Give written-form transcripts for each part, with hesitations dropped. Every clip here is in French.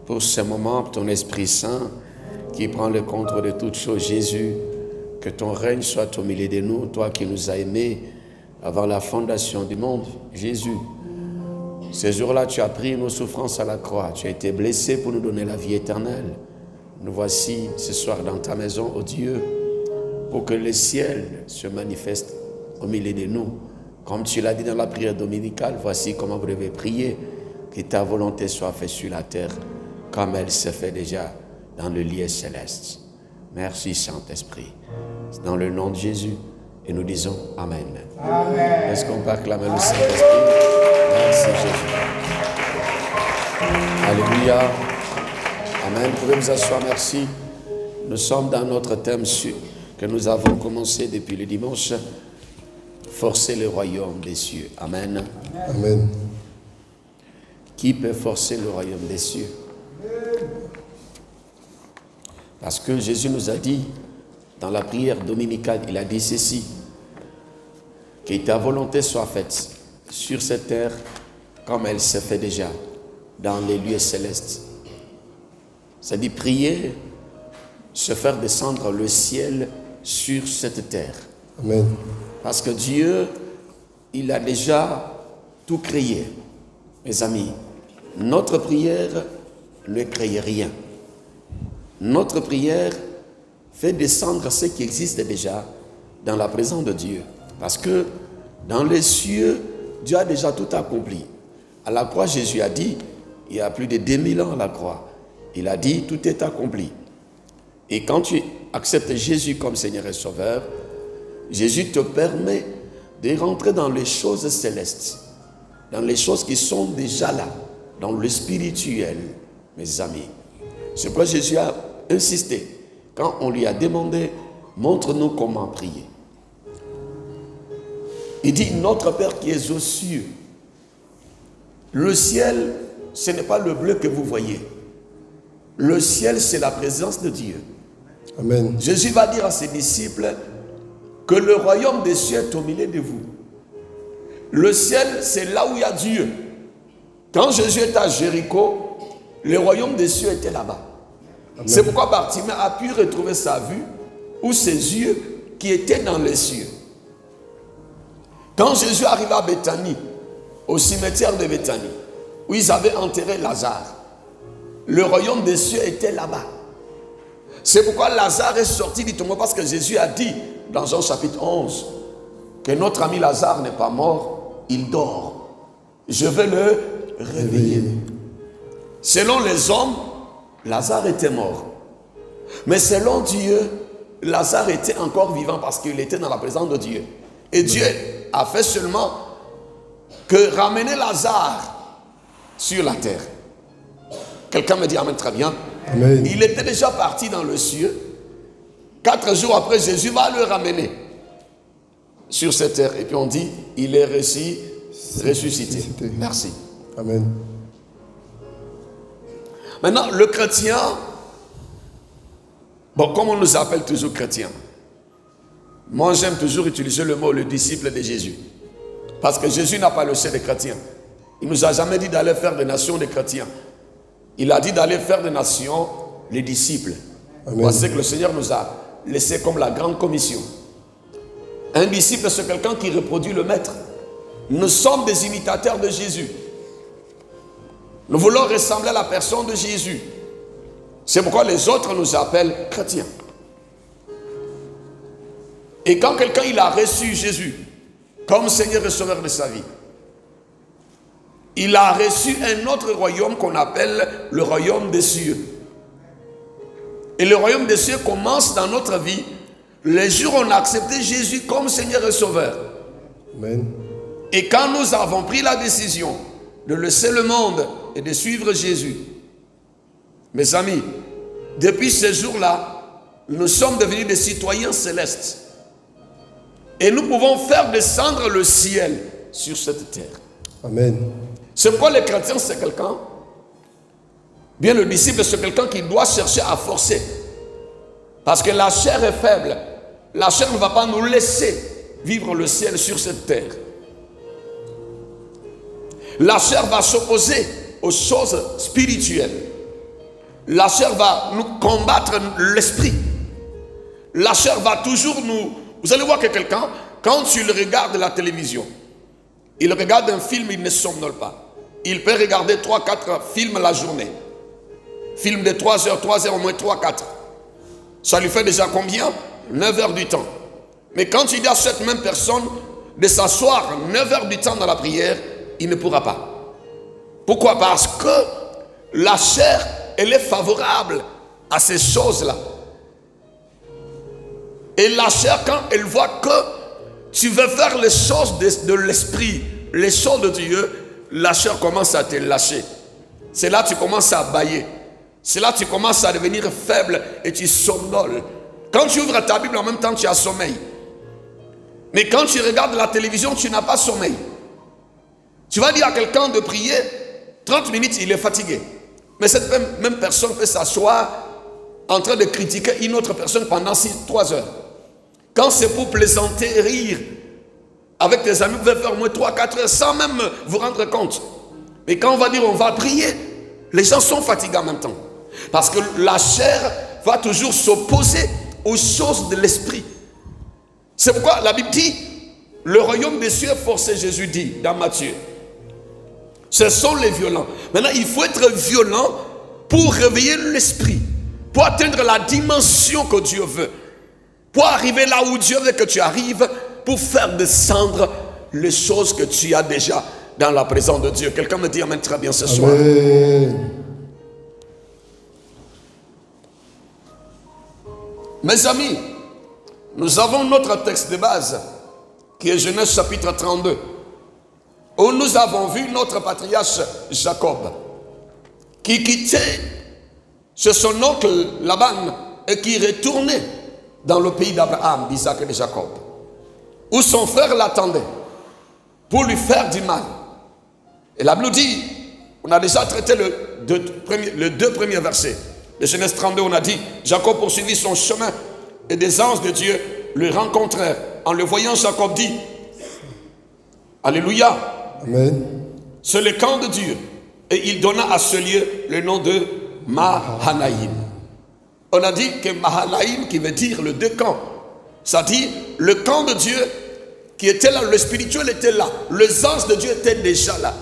pour ce moment, pour ton Esprit Saint qui prend le contrôle de toutes choses. Jésus, que ton règne soit au milieu de nous, toi qui nous as aimés avant la fondation du monde. Jésus, ces jours-là, tu as pris nos souffrances à la croix. Tu as été blessé pour nous donner la vie éternelle. Nous voici ce soir dans ta maison, ô Dieu, pour que le ciel se manifeste au milieu de nous. Comme tu l'as dit dans la prière dominicale, voici comment vous devez prier, que ta volonté soit faite sur la terre, comme elle se fait déjà dans le lieu céleste. Merci Saint-Esprit. C'est dans le nom de Jésus et nous disons Amen. Amen. Est-ce qu'on peut acclamer le Saint-Esprit? Merci Jésus. Alléluia. Amen. Vous pouvez vous asseoir, merci. Nous sommes dans notre thème que nous avons commencé depuis le dimanche. Forcer le royaume des cieux. Amen. Amen. Qui peut forcer le royaume des cieux? Parce que Jésus nous a dit, dans la prière dominicale, il a dit ceci, que ta volonté soit faite sur cette terre comme elle se fait déjà dans les lieux célestes. C'est-à-dire prier, se faire descendre le ciel sur cette terre. Amen. Parce que Dieu, il a déjà tout créé. Mes amis, notre prière ne crée rien. Notre prière fait descendre ce qui existe déjà dans la présence de Dieu. Parce que dans les cieux, Dieu a déjà tout accompli. À la croix, Jésus a dit, il y a plus de 2000 ans à la croix, il a dit, tout est accompli. Et quand tu acceptes Jésus comme Seigneur et Sauveur, Jésus te permet de rentrer dans les choses célestes, dans les choses qui sont déjà là, dans le spirituel, mes amis. C'est pourquoi Jésus a insisté, quand on lui a demandé, montre-nous comment prier. Il dit, notre Père qui est aux cieux. Le ciel, ce n'est pas le bleu que vous voyez. Le ciel, c'est la présence de Dieu. Amen. Jésus va dire à ses disciples que le royaume des cieux est au milieu de vous. Le ciel, c'est là où il y a Dieu. Quand Jésus était à Jéricho, le royaume des cieux était là-bas. C'est pourquoi Bartimée a pu retrouver sa vue ou ses yeux qui étaient dans les cieux. Quand Jésus arriva à Béthanie, au cimetière de Béthanie, où ils avaient enterré Lazare, le royaume des cieux était là-bas. C'est pourquoi Lazare est sorti du tombeau, parce que Jésus a dit dans Jean chapitre 11 que notre ami Lazare n'est pas mort, il dort. Je vais le réveiller. Selon les hommes, Lazare était mort. Mais selon Dieu, Lazare était encore vivant parce qu'il était dans la présence de Dieu. Et Dieu a fait seulement que ramener Lazare sur la terre. Quelqu'un me dit Amen, très bien. Amen. Il était déjà parti dans le ciel. 4 jours après, Jésus va le ramener sur cette terre. Et puis on dit, il est ressuscité. Merci. Amen. Maintenant, le chrétien, bon, comme on nous appelle toujours chrétiens, moi j'aime toujours utiliser le mot le disciple de Jésus. Parce que Jésus n'a pas le sein des chrétiens. Il ne nous a jamais dit d'aller faire des nations des chrétiens. Il a dit d'aller faire des nations les disciples. Voici que le Seigneur nous a laissé comme la grande commission. Un disciple, c'est quelqu'un qui reproduit le maître. Nous sommes des imitateurs de Jésus. Nous voulons ressembler à la personne de Jésus. C'est pourquoi les autres nous appellent chrétiens. Et quand quelqu'un il a reçu Jésus comme Seigneur et Sauveur de sa vie, il a reçu un autre royaume qu'on appelle le royaume des cieux. Et le royaume des cieux commence dans notre vie les jours où on a accepté Jésus comme Seigneur et Sauveur. Amen. Et quand nous avons pris la décision de laisser le monde et de suivre Jésus, mes amis, depuis ce jour-là, nous sommes devenus des citoyens célestes. Et nous pouvons faire descendre le ciel sur cette terre. Amen. C'est pourquoi le chrétien, c'est quelqu'un, bien le disciple, c'est quelqu'un qui doit chercher à forcer. Parce que la chair est faible. La chair ne va pas nous laisser vivre le ciel sur cette terre. La chair va s'opposer aux choses spirituelles. la chair va nous combattre l'esprit. La chair va toujours nous... Vous allez voir que quelqu'un, quand tu le regardes à la télévision, il regarde un film, il ne somnole pas. Il peut regarder 3-4 films la journée. Film de 3 heures au moins 3-4. Ça lui fait déjà combien? 9 heures du temps. Mais quand tu dis à cette même personne de s'asseoir 9 heures du temps dans la prière, il ne pourra pas. Pourquoi? Parce que la chair, elle est favorable à ces choses-là. Et la chair, quand elle voit que tu veux faire les choses de l'esprit, les choses de Dieu, la chair commence à te lâcher. C'est là que tu commences à bâiller. C'est là que tu commences à devenir faible et tu somnoles. Quand tu ouvres ta Bible, en même temps, tu as sommeil. Mais quand tu regardes la télévision, tu n'as pas sommeil. Tu vas dire à quelqu'un de prier, 30 minutes, il est fatigué. Mais cette même personne peut s'asseoir en train de critiquer une autre personne pendant 3 heures. Quand c'est pour plaisanter, rire, avec tes amis, vous pouvez faire au moins 3-4 heures sans même vous rendre compte. Mais quand on va dire on va prier, les gens sont fatigués en même temps. Parce que la chair va toujours s'opposer aux choses de l'esprit. C'est pourquoi la Bible dit, le royaume des cieux est forcé, Jésus dit dans Matthieu. Ce sont les violents. Maintenant, il faut être violent pour réveiller l'esprit, pour atteindre la dimension que Dieu veut, pour arriver là où Dieu veut que tu arrives, pour faire descendre les choses que tu as déjà dans la présence de Dieu. Quelqu'un me dit amen très bien ce soir. Mes amis, nous avons notre texte de base qui est Genèse chapitre 32, où nous avons vu notre patriarche Jacob qui quittait chez son oncle Laban et qui retournait dans le pays d'Abraham, d'Isaac et de Jacob, où son frère l'attendait pour lui faire du mal. Et la Bible dit, on a déjà traité les 2 premiers versets de Genèse 32, on a dit, Jacob poursuivit son chemin et des anges de Dieu le rencontrèrent. En le voyant, Jacob dit, Alléluia, amen. C'est le camp de Dieu. Et il donna à ce lieu le nom de Mahanaïm. On a dit que Mahanaïm, qui veut dire le 2 camps, ça dit le camp de Dieu qui était là, le spirituel était là, les anges de Dieu étaient déjà là.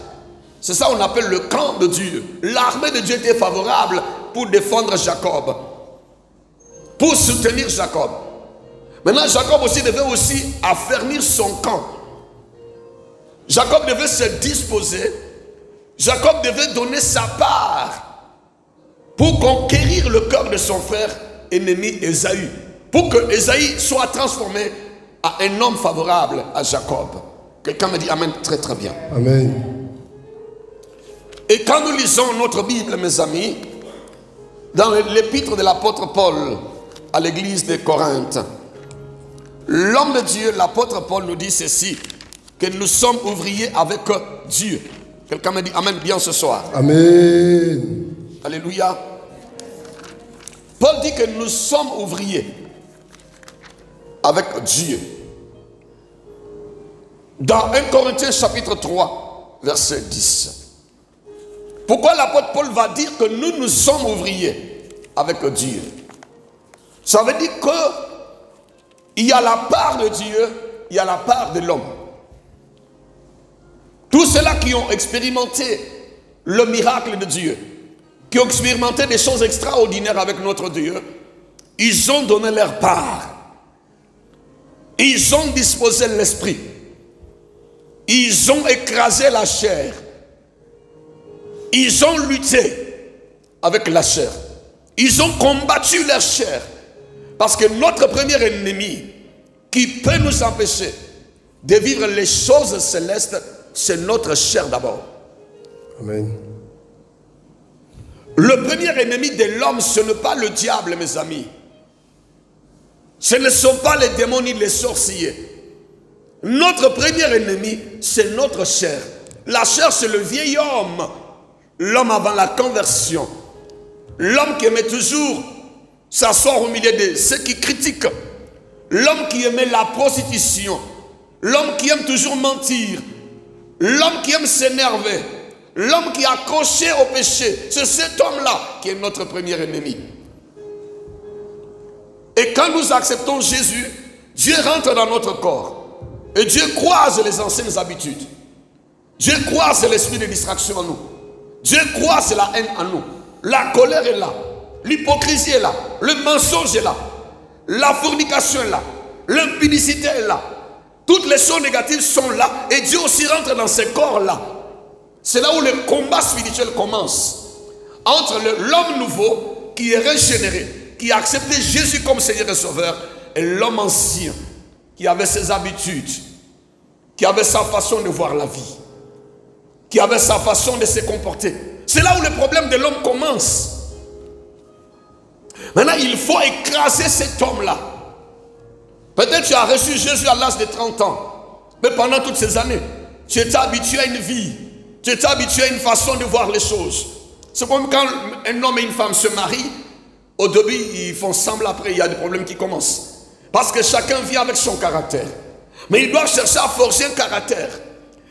C'est ça qu'on appelle le camp de Dieu. L'armée de Dieu était favorable pour défendre Jacob, pour soutenir Jacob. Maintenant, Jacob aussi devait aussi affermir son camp. Jacob devait se disposer. Jacob devait donner sa part pour conquérir le cœur de son frère ennemi Ésaü, pour que Ésaü soit transformé à un homme favorable à Jacob. Quelqu'un me dit amen très très bien. Amen. Et quand nous lisons notre Bible, mes amis, dans l'épître de l'apôtre Paul à l'église de Corinthe, l'homme de Dieu, l'apôtre Paul nous dit ceci, que nous sommes ouvriers avec Dieu. Quelqu'un me dit amen bien ce soir. Amen. Alléluia. Paul dit que nous sommes ouvriers avec Dieu. Dans 1 Corinthiens chapitre 3, verset 10. Pourquoi l'apôtre Paul va dire que nous sommes ouvriers avec Dieu? Ça veut dire qu'il y a la part de Dieu, il y a la part de l'homme. Tous ceux-là qui ont expérimenté le miracle de Dieu, qui ont expérimenté des choses extraordinaires avec notre Dieu, ils ont donné leur part. Ils ont disposé l'esprit. Ils ont écrasé la chair. Ils ont lutté avec la chair. Ils ont combattu la chair. Parce que notre premier ennemi qui peut nous empêcher de vivre les choses célestes, c'est notre chair d'abord. Amen. Le premier ennemi de l'homme, ce n'est pas le diable, mes amis. Ce ne sont pas les démons ni les sorciers. Notre premier ennemi, c'est notre chair. La chair, c'est le vieil homme. L'homme avant la conversion. L'homme qui aimait toujours s'asseoir au milieu de ceux qui critiquent. L'homme qui aimait la prostitution. L'homme qui aime toujours mentir. L'homme qui aime s'énerver. L'homme qui est accroché au péché, c'est cet homme-là qui est notre premier ennemi. Et quand nous acceptons Jésus, Dieu rentre dans notre corps. Et Dieu croise les anciennes habitudes. Dieu croise l'esprit de distraction en nous. Dieu croise la haine en nous. La colère est là. L'hypocrisie est là. Le mensonge est là. La fornication est là. L'impudicité est là. Toutes les choses négatives sont là. Et Dieu aussi rentre dans ces corps-là. C'est là où le combat spirituel commence. Entre l'homme nouveau qui est régénéré, qui a accepté Jésus comme Seigneur et Sauveur, et l'homme ancien qui avait ses habitudes, qui avait sa façon de voir la vie, qui avait sa façon de se comporter. C'est là où le problème de l'homme commence. Maintenant, il faut écraser cet homme-là. Peut-être tu as reçu Jésus à l'âge de 30 ans, mais pendant toutes ces années, tu étais habitué à une vie, tu étais habitué à une façon de voir les choses. C'est comme quand un homme et une femme se marient, au début, ils font semblant, après, il y a des problèmes qui commencent. Parce que chacun vit avec son caractère. Mais ils doivent chercher à forger un caractère.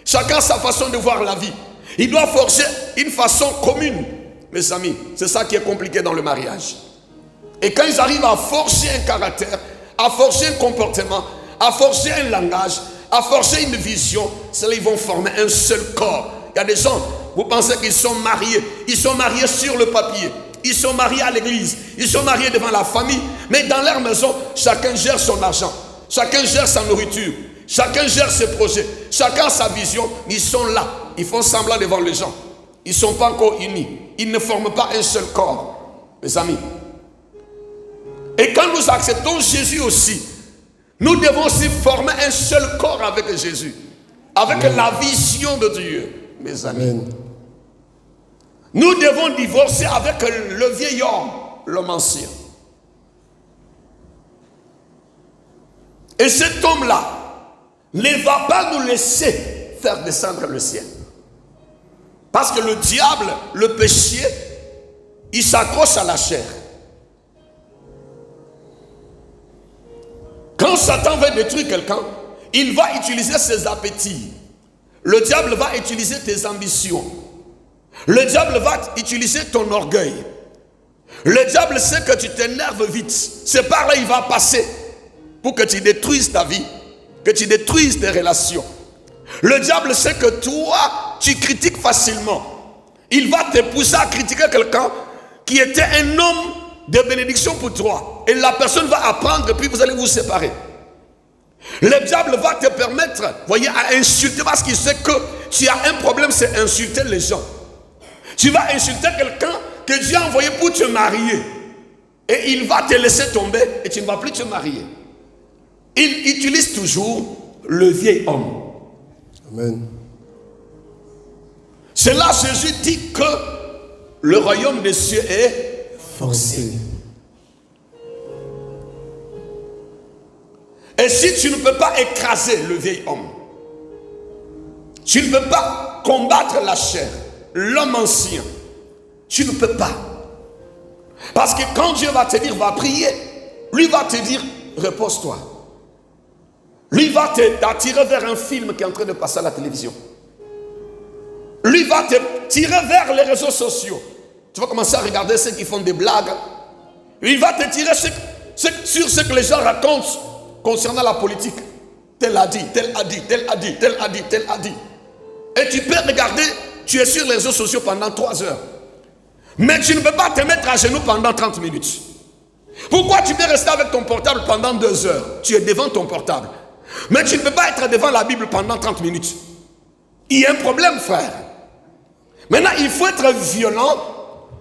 Chacun a sa façon de voir la vie. Il doit forger une façon commune. Mes amis, c'est ça qui est compliqué dans le mariage. Et quand ils arrivent à forger un caractère, à forger un comportement, à forger un langage, à forger une vision, c'est là qu'ils vont former un seul corps. Il y a des gens, vous pensez qu'ils sont mariés. Ils sont mariés sur le papier. Ils sont mariés à l'église. Ils sont mariés devant la famille. Mais dans leur maison, chacun gère son argent. Chacun gère sa nourriture. Chacun gère ses projets. Chacun a sa vision. Ils sont là. Ils font semblant devant les gens. Ils ne sont pas encore unis. Ils ne forment pas un seul corps. Mes amis. Et quand nous acceptons Jésus aussi, nous devons aussi former un seul corps avec Jésus. Avec la vision de Dieu. Mes amis. Amen. Nous devons divorcer avec le vieil homme, l'homme ancien. Et cet homme-là ne va pas nous laisser faire descendre le ciel. Parce que le diable, le péché, il s'accroche à la chair. Quand Satan veut détruire quelqu'un, il va utiliser ses appétits. Le diable va utiliser tes ambitions. Le diable va utiliser ton orgueil. Le diable sait que tu t'énerves vite. C'est par là qu'il va passer pour que tu détruises ta vie, que tu détruises tes relations. Le diable sait que toi, tu critiques facilement. Il va te pousser à critiquer quelqu'un qui était un homme de bénédiction pour toi. Et la personne va apprendre et puis vous allez vous séparer. Le diable va te permettre, voyez, à insulter parce qu'il sait que tu as un problème, c'est insulter les gens. Tu vas insulter quelqu'un que Dieu a envoyé pour te marier. Et il va te laisser tomber et tu ne vas plus te marier. Il utilise toujours le vieil homme. Amen. C'est là que Jésus dit que le royaume des cieux est forcé. Et si tu ne peux pas écraser le vieil homme, tu ne peux pas combattre la chair, l'homme ancien, tu ne peux pas. Parce que quand Dieu va te dire, va prier, lui va te dire, repose-toi. Lui va t'attirer vers un film qui est en train de passer à la télévision. Lui va te tirer vers les réseaux sociaux. Tu vas commencer à regarder ceux qui font des blagues. Il va te tirer sur ce que les gens racontent concernant la politique. Tel a dit, tel a dit, tel a dit, tel a dit, tel a dit. Et tu peux regarder, tu es sur les réseaux sociaux pendant 3 heures. Mais tu ne peux pas te mettre à genoux pendant 30 minutes. Pourquoi tu peux rester avec ton portable pendant 2 heures? Tu es devant ton portable. Mais tu ne peux pas être devant la Bible pendant 30 minutes. Il y a un problème, frère. Maintenant, il faut être violent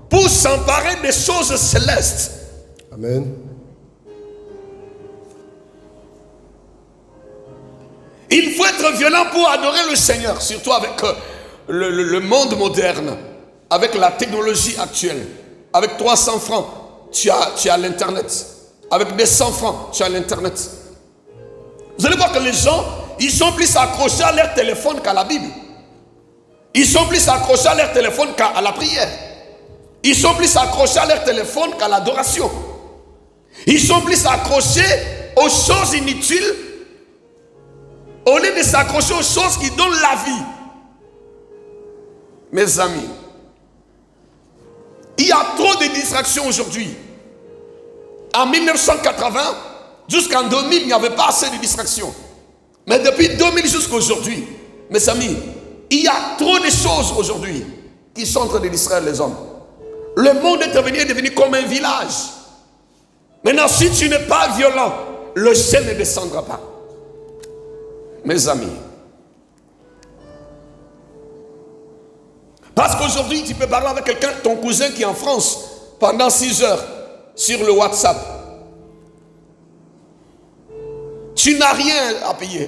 pour s'emparer des choses célestes. Amen. Il faut être violent pour adorer le Seigneur, surtout avec le monde moderne, avec la technologie actuelle. Avec 300 francs, tu as l'internet. Avec 200 francs, tu as l'internet. Vous allez voir que les gens, ils sont plus accrochés à leur téléphone qu'à la Bible. Ils sont plus accrochés à leur téléphone qu'à la prière. Ils sont plus accrochés à leur téléphone qu'à l'adoration. Ils sont plus accrochés aux choses inutiles au lieu de s'accrocher aux choses qui donnent la vie. Mes amis, il y a trop de distractions aujourd'hui. En 1980, jusqu'en 2000, il n'y avait pas assez de distractions. Mais depuis 2000 jusqu'à aujourd'hui, mes amis, il y a trop de choses aujourd'hui qui sont en train de distraire les hommes. Le monde est devenu comme un village. Maintenant, si tu n'es pas violent, le ciel ne descendra pas. Mes amis. Parce qu'aujourd'hui, tu peux parler avec quelqu'un, ton cousin qui est en France, pendant 6 heures, sur le WhatsApp. Tu n'as rien à payer.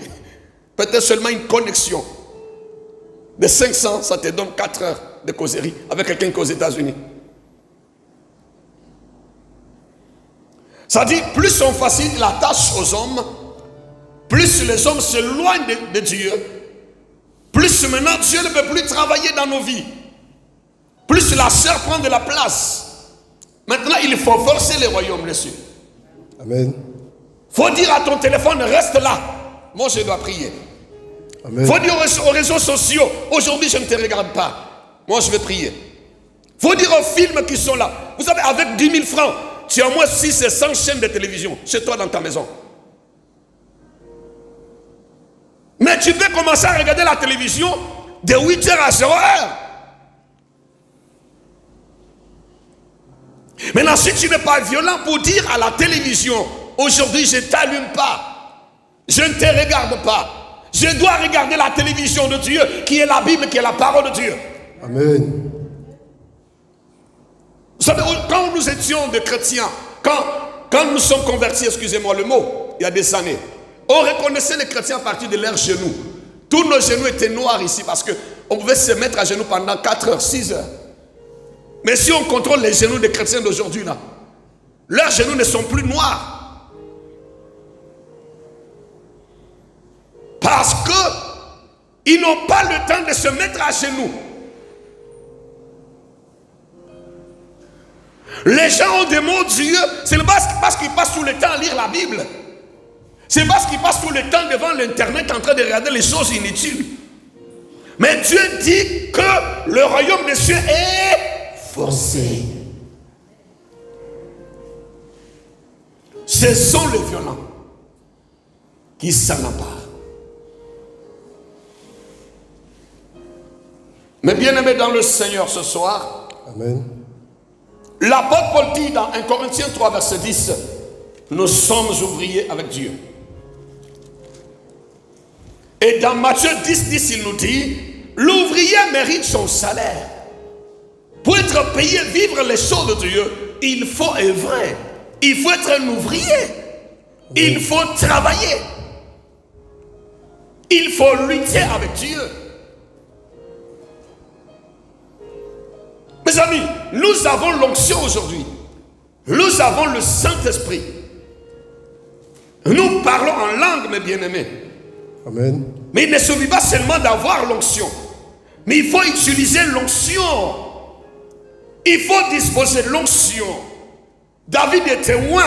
Peut-être seulement une connexion. De 500, ça te donne 4 heures de causerie avec quelqu'un qui est aux États-Unis. Ça dit, plus on facilite la tâche aux hommes, plus les hommes s'éloignent de Dieu, plus maintenant Dieu ne peut plus travailler dans nos vies. Plus la chair prend de la place. Maintenant, il faut forcer les royaumes des cieux. Amen. Il faut dire à ton téléphone, reste là. Moi, je dois prier. Il faut dire aux réseaux sociaux, aujourd'hui, je ne te regarde pas. Moi, je vais prier. Il faut dire aux films qui sont là. Vous savez, avec 10 000 francs, tu as au moins 6 et 100 chaînes de télévision chez toi dans ta maison. Mais tu peux commencer à regarder la télévision de 8h à 0h. Maintenant, si tu n'es pas violent pour dire à la télévision, aujourd'hui je ne t'allume pas, je ne te regarde pas, je dois regarder la télévision de Dieu, qui est la Bible, qui est la parole de Dieu. Amen. Vous savez, quand nous étions des chrétiens, quand nous sommes convertis, excusez-moi le mot, il y a des années, on reconnaissait les chrétiens à partir de leurs genoux. Tous nos genoux étaient noirs ici parce qu'on pouvait se mettre à genoux pendant 4 heures, 6 heures. Mais si on contrôle les genoux des chrétiens d'aujourd'hui, là, leurs genoux ne sont plus noirs. Parce qu'ils n'ont pas le temps de se mettre à genoux. Les gens ont des mots de Dieu, c'est parce qu'ils passent tout le temps à lire la Bible. C'est parce qu'ils passent tout le temps devant l'internet en train de regarder les choses inutiles. Mais Dieu dit que le royaume des cieux est forcé. Ce sont les violents qui s'en emparent. Mais bien aimés dans le Seigneur ce soir, Amen. L'apôtre Paul dit dans 1 Corinthiens 3 verset 10, nous sommes ouvriers avec Dieu. Et dans Matthieu 10, 10, il nous dit, l'ouvrier mérite son salaire. Pour être payé, vivre les choses de Dieu, il faut œuvrer. Il faut être un ouvrier. Il faut travailler. Il faut lutter avec Dieu. Mes amis, nous avons l'onction aujourd'hui. Nous avons le Saint-Esprit. Nous parlons en langue, mes bien-aimés. Amen. Mais il ne suffit pas seulement d'avoir l'onction. Mais il faut utiliser l'onction. Il faut disposer de l'onction. David était loin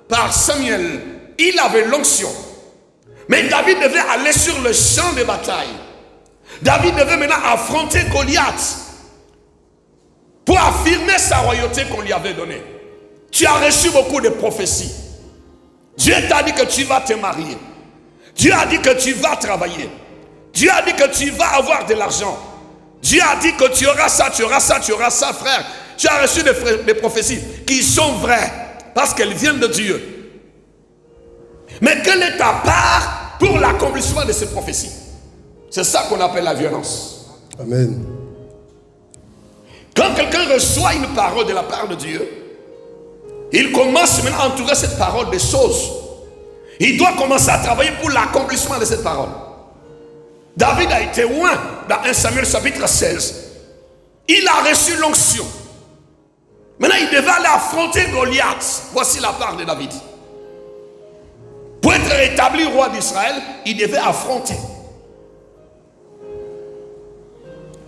par Samuel. Il avait l'onction. Mais David devait aller sur le champ de bataille. David devait maintenant affronter Goliath pour affirmer sa royauté qu'on lui avait donnée. Tu as reçu beaucoup de prophéties. Dieu t'a dit que tu vas te marier. Dieu a dit que tu vas travailler. Dieu a dit que tu vas avoir de l'argent. Dieu a dit que tu auras ça, tu auras ça, tu auras ça, frère. Tu as reçu des prophéties qui sont vraies parce qu'elles viennent de Dieu. Mais quelle est ta part pour l'accomplissement de ces prophéties? C'est ça qu'on appelle la violence. Amen. Quand quelqu'un reçoit une parole de la part de Dieu, il commence maintenant à entourer cette parole des choses. Il doit commencer à travailler pour l'accomplissement de cette parole. David a été loin dans 1 Samuel chapitre 16. Il a reçu l'onction. Maintenant, il devait aller affronter Goliath. Voici la part de David. Pour être établi roi d'Israël, il devait affronter.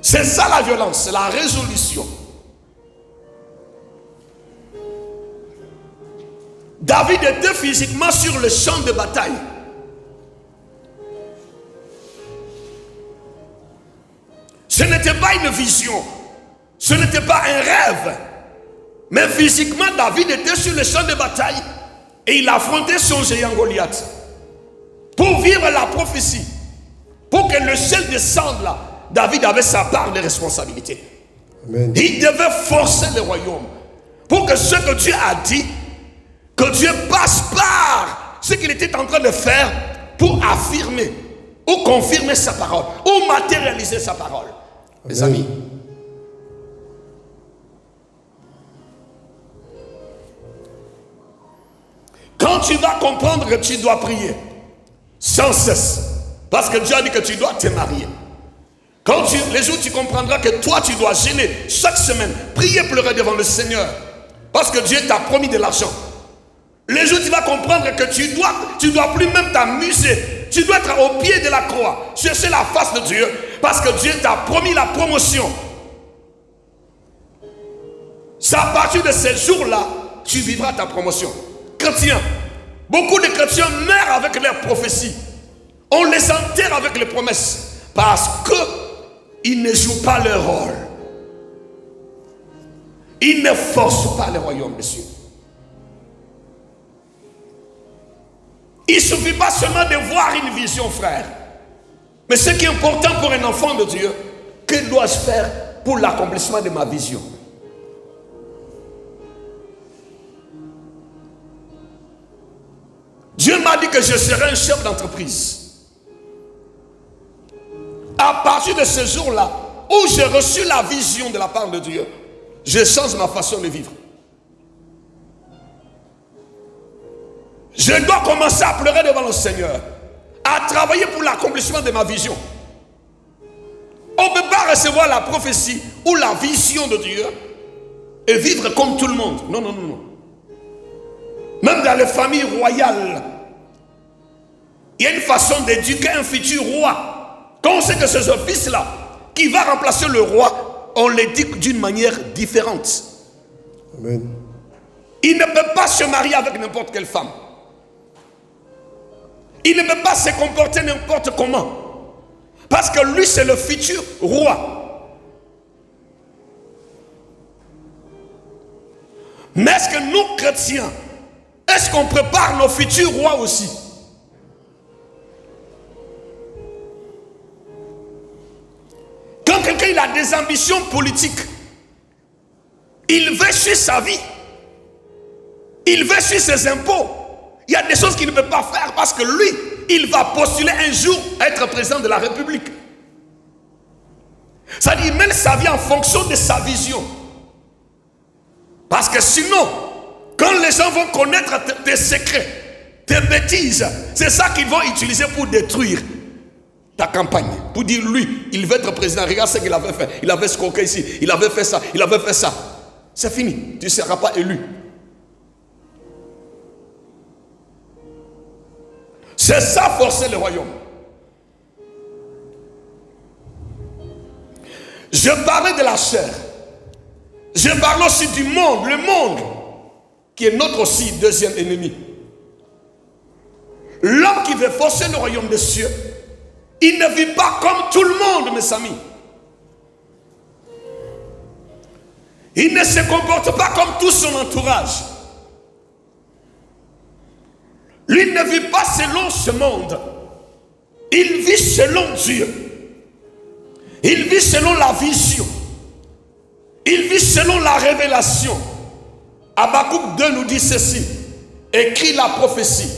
C'est ça la violence, c'est la résolution. David était physiquement sur le champ de bataille. Ce n'était pas une vision. Ce n'était pas un rêve. Mais physiquement, David était sur le champ de bataille et il affrontait son géant Goliath. Pour vivre la prophétie, pour que le ciel descende là, David avait sa part de responsabilité. Amen. Il devait forcer le royaume pour que ce que Dieu a dit, que Dieu passe par ce qu'il était en train de faire pour affirmer ou confirmer sa parole ou matérialiser sa parole. Mes amis, quand tu vas comprendre que tu dois prier sans cesse, parce que Dieu a dit que tu dois te marier, les jours où tu comprendras que toi tu dois gêner chaque semaine, prier, pleurer devant le Seigneur, parce que Dieu t'a promis de l'argent. Les jours où tu vas comprendre que tu dois plus même t'amuser, tu dois être au pied de la croix, chercher la face de Dieu, parce que Dieu t'a promis la promotion. C'est à partir de ces jours-là, tu vivras ta promotion. Chrétiens, beaucoup de chrétiens meurent avec leurs prophéties. On les enterre avec les promesses, parce qu'ils ne jouent pas leur rôle. Ils ne forcent pas le royaume de Dieu. Il ne suffit pas seulement de voir une vision, frère. Mais ce qui est important pour un enfant de Dieu, que dois-je faire pour l'accomplissement de ma vision? Dieu m'a dit que je serai un chef d'entreprise. À partir de ce jour-là, où j'ai reçu la vision de la part de Dieu, je change ma façon de vivre. Je dois commencer à pleurer devant le Seigneur, à travailler pour l'accomplissement de ma vision. On ne peut pas recevoir la prophétie ou la vision de Dieu et vivre comme tout le monde. Non, non, non, non. Même dans les familles royales, il y a une façon d'éduquer un futur roi. Quand on sait que c'est ce fils-là qui va remplacer le roi, on l'éduque d'une manière différente. Amen. Il ne peut pas se marier avec n'importe quelle femme. Il ne peut pas se comporter n'importe comment. Parce que lui, c'est le futur roi. Mais est-ce que nous, chrétiens, est-ce qu'on prépare nos futurs rois aussi? Quand quelqu'un il a des ambitions politiques, il veut suivre sa vie. Il veut suivre ses impôts. Il y a des choses qu'il ne peut pas faire parce que lui, il va postuler un jour à être président de la République. Ça dit, il mène sa vie en fonction de sa vision. Parce que sinon, quand les gens vont connaître tes secrets, tes bêtises, c'est ça qu'ils vont utiliser pour détruire ta campagne. Pour dire, lui, il veut être président. Regarde ce qu'il avait fait. Il avait escroqué ici. Il avait fait ça. Il avait fait ça. C'est fini. Tu ne seras pas élu. C'est ça, forcer le royaume. Je parlais de la chair. Je parle aussi du monde. Le monde, qui est notre aussi deuxième ennemi. L'homme qui veut forcer le royaume des cieux, il ne vit pas comme tout le monde, mes amis. Il ne se comporte pas comme tout son entourage. Lui ne vit pas selon ce monde. Il vit selon Dieu. Il vit selon la vision. Il vit selon la révélation. Habakkuk 2 nous dit ceci. Écrit la prophétie.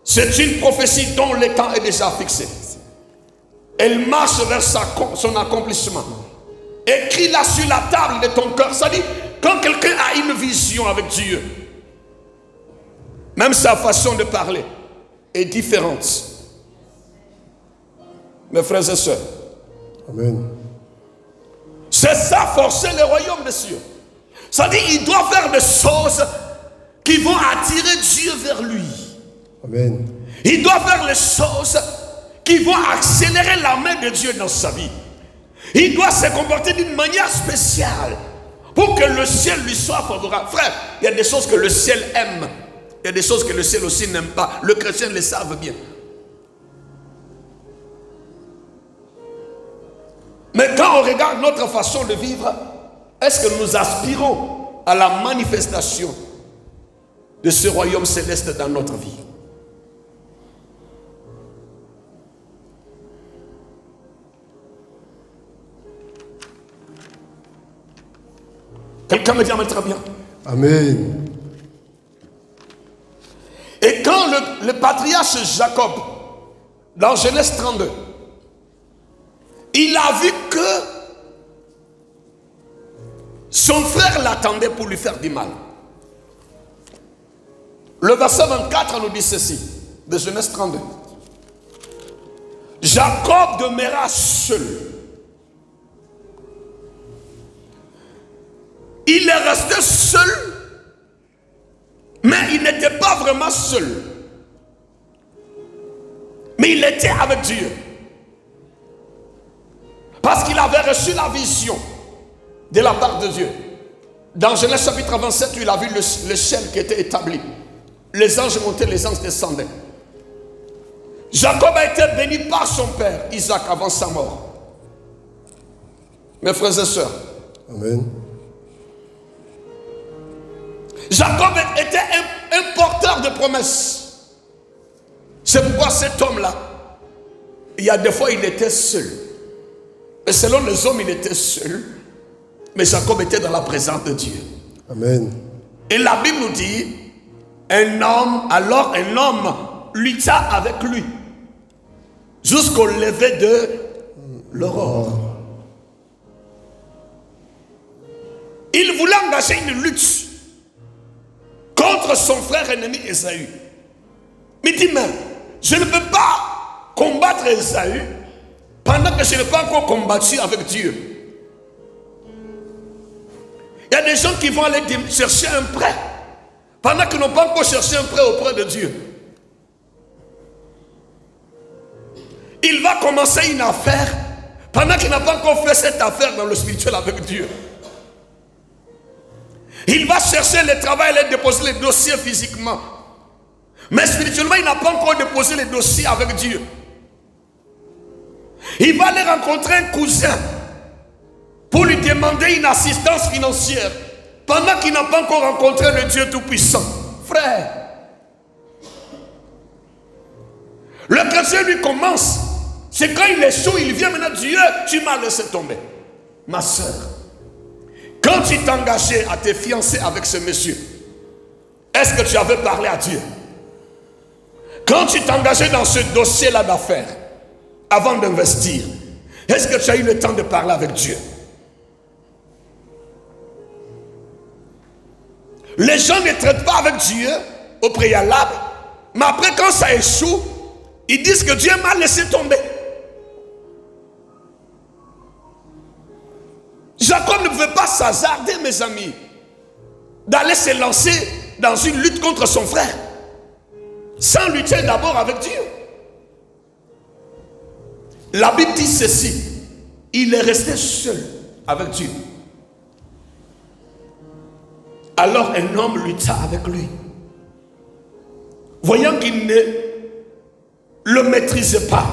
C'est une prophétie dont le temps est déjà fixé. Elle marche vers son accomplissement. Écris-la sur la table de ton cœur. Ça dit, quand quelqu'un a une vision avec Dieu, même sa façon de parler est différente. Mes frères et sœurs. Amen. C'est ça, forcer le royaume des cieux. Ça dit, il doit faire des choses qui vont attirer Dieu vers lui. Amen. Il doit faire les choses qui vont accélérer la main de Dieu dans sa vie. Il doit se comporter d'une manière spéciale pour que le ciel lui soit favorable. Frère, il y a des choses que le ciel aime. Il y a des choses que le ciel aussi n'aime pas. Le chrétien le savent bien. Mais quand on regarde notre façon de vivre, est-ce que nous aspirons à la manifestation de ce royaume céleste dans notre vie? Quelqu'un me dit amen très bien. Amen. Et quand le patriarche Jacob, dans Genèse 32, il a vu que son frère l'attendait pour lui faire du mal. Le verset 24 nous dit ceci, de Genèse 32. Jacob demeura seul. Il est resté seul, mais il n'était pas vraiment seul. Mais il était avec Dieu. Parce qu'il avait reçu la vision de la part de Dieu. Dans Genèse chapitre 27, il a vu le ciel qui était établi. Les anges montaient, les anges descendaient. Jacob a été béni par son père, Isaac, avant sa mort. Mes frères et sœurs. Amen. Jacob était un porteur de promesses. C'est pourquoi cet homme-là, il y a des fois il était seul. Et selon les hommes, il était seul. Mais Jacob était dans la présence de Dieu. Amen. Et la Bible nous dit, un homme lutta avec lui jusqu'au lever de l'aurore. Il voulait engager une lutte contre son frère ennemi Ésaü. Mais il dit, mais je ne peux pas combattre Ésaü pendant que je n'ai pas encore combattu avec Dieu. Il y a des gens qui vont aller chercher un prêt pendant qu'ils n'ont pas encore cherché un prêt auprès de Dieu. Il va commencer une affaire pendant qu'il n'a pas encore fait cette affaire dans le spirituel avec Dieu. Il va chercher le travail et déposer les dossiers physiquement. Mais spirituellement, il n'a pas encore déposé les dossiers avec Dieu. Il va aller rencontrer un cousin pour lui demander une assistance financière pendant qu'il n'a pas encore rencontré le Dieu Tout-Puissant. Frère, le chrétien lui commence. C'est quand il échoue, il vient maintenant, Dieu, tu m'as laissé tomber. Ma soeur, quand tu t'engageais à te fiancer avec ce monsieur, est-ce que tu avais parlé à Dieu? Quand tu t'engageais dans ce dossier-là d'affaires, avant d'investir, est-ce que tu as eu le temps de parler avec Dieu? Les gens ne traitent pas avec Dieu au préalable, mais après quand ça échoue, ils disent que Dieu m'a laissé tomber. Jacob ne pouvait pas s'hasarder, mes amis, d'aller se lancer dans une lutte contre son frère, sans lutter d'abord avec Dieu. La Bible dit ceci, il est resté seul avec Dieu. Alors un homme lutta avec lui. Voyant qu'il ne le maîtrisait pas,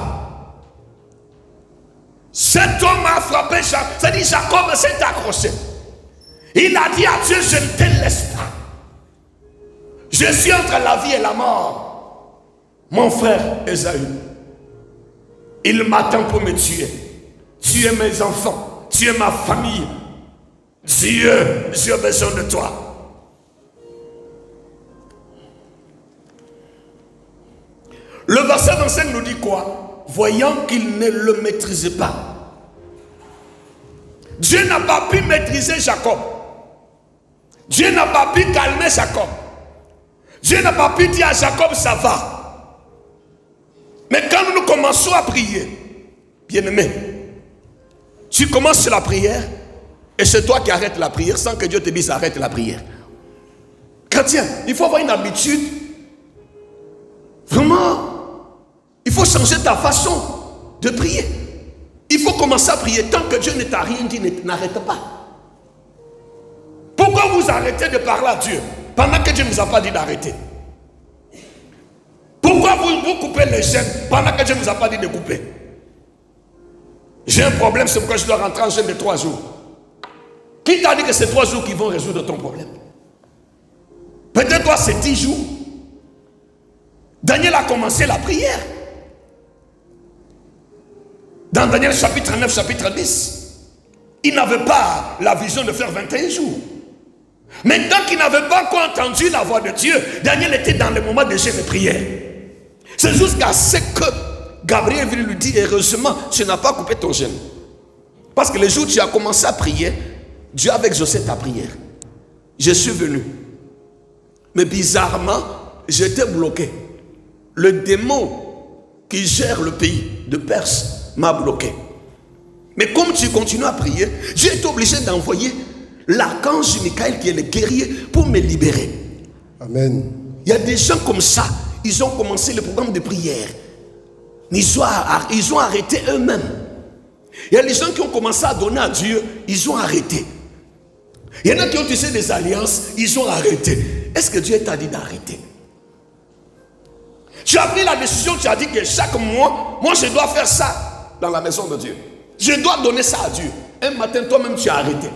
cet homme a frappé Jacob. C'est-à-dire Jacob s'est accroché. Il a dit à Dieu, je ne te laisse pas. Je suis entre la vie et la mort. Mon frère Ésaü, il m'attend pour me tuer. Tu es mes enfants, tu es ma famille. Dieu, j'ai besoin de toi. Le verset 25 nous dit quoi? Voyant qu'il ne le maîtrisait pas. Dieu n'a pas pu maîtriser Jacob. Dieu n'a pas pu calmer Jacob. Dieu n'a pas pu dire à Jacob, ça va. Mais quand nous commençons à prier, bien-aimé, tu commences la prière et c'est toi qui arrêtes la prière sans que Dieu te dise arrête la prière. Chrétien, il faut avoir une habitude. Vraiment, il faut changer ta façon de prier. Il faut commencer à prier. Tant que Dieu ne t'a rien dit, n'arrête pas. Pourquoi vous arrêtez de parler à Dieu pendant que Dieu ne vous a pas dit d'arrêter? Pourquoi vous coupez les chaînes pendant que Dieu ne vous a pas dit de couper? J'ai un problème, c'est pourquoi je dois rentrer en jeûne de 3 jours. Qui t'a dit que c'est 3 jours qui vont résoudre ton problème? Peut-être toi c'est 10 jours. Daniel a commencé la prière. Dans Daniel chapitre 9, chapitre 10. Il n'avait pas la vision de faire 21 jours. Mais tant qu'il n'avait pas encore entendu la voix de Dieu, Daniel était dans le moment de jeûne et de prière. C'est jusqu'à ce que Gabriel lui dit, heureusement, tu n'as pas coupé ton jeûne. Parce que le jour où tu as commencé à prier, Dieu avait exaucé ta prière. Je suis venu. Mais bizarrement, j'étais bloqué. Le démon qui gère le pays de Perse m'a bloqué. Mais comme tu continues à prier, j'ai été obligé d'envoyer l'archange Michael qui est le guerrier pour me libérer. Amen. Il y a des gens comme ça, ils ont commencé le programme de prière. Ils ont arrêté eux-mêmes. Il y a des gens qui ont commencé à donner à Dieu, ils ont arrêté. Il y en a qui ont tissé des alliances, ils ont arrêté. Est-ce que Dieu t'a dit d'arrêter? Tu as pris la décision, tu as dit que chaque mois, moi je dois faire ça dans la maison de Dieu. Je dois donner ça à Dieu. Un matin, toi-même tu as arrêté.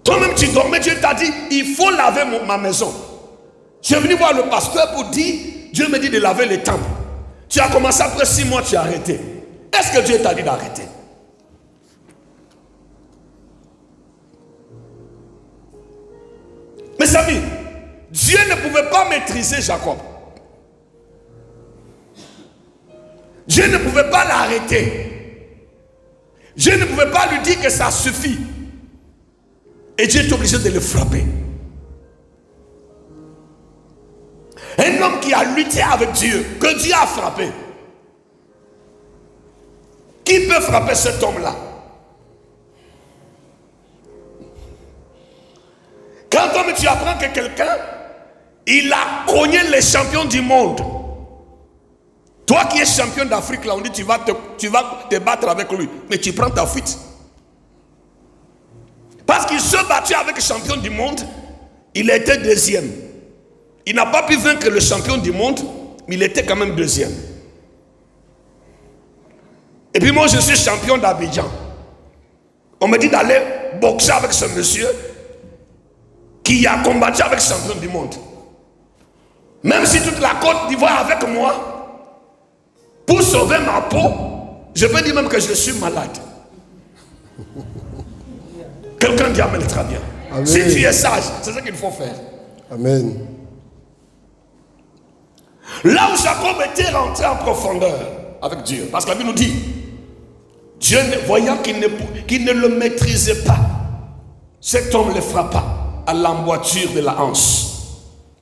Toi-même tu dormais, Dieu t'a dit, il faut laver ma maison. Je suis venu voir le pasteur pour dire, Dieu me dit de laver les temples. Tu as commencé après 6 mois, tu as arrêté. Est-ce que Dieu t'a dit d'arrêter? Mes amis, Dieu ne pouvait pas maîtriser Jacob. Dieu ne pouvait pas l'arrêter. Dieu ne pouvait pas lui dire que ça suffit. Et Dieu est obligé de le frapper. Un homme qui a lutté avec Dieu, que Dieu a frappé. Qui peut frapper cet homme-là? Quand tu apprends que quelqu'un, il a cogné les champions du monde. Toi qui es champion d'Afrique, là, on dit tu vas te battre avec lui. Mais tu prends ta fuite. Parce qu'il se battait avec le champion du monde, il était deuxième. Il n'a pas pu vaincre le champion du monde, mais il était quand même deuxième. Et puis moi, je suis champion d'Abidjan. On me dit d'aller boxer avec ce monsieur qui a combattu avec le champion du monde. Même si toute la Côte d'Ivoire est avec moi, pour sauver ma peau, je peux dire même que je suis malade. Quelqu'un dit Amen très bien. Amen. Si tu es sage, c'est ce qu'il faut faire. Amen. Là où Jacob était rentré en profondeur avec Dieu, parce que la Bible nous dit, Dieu, voyant qu'il ne le maîtrisait pas, cet homme le frappa à l'emboîture de la hanche.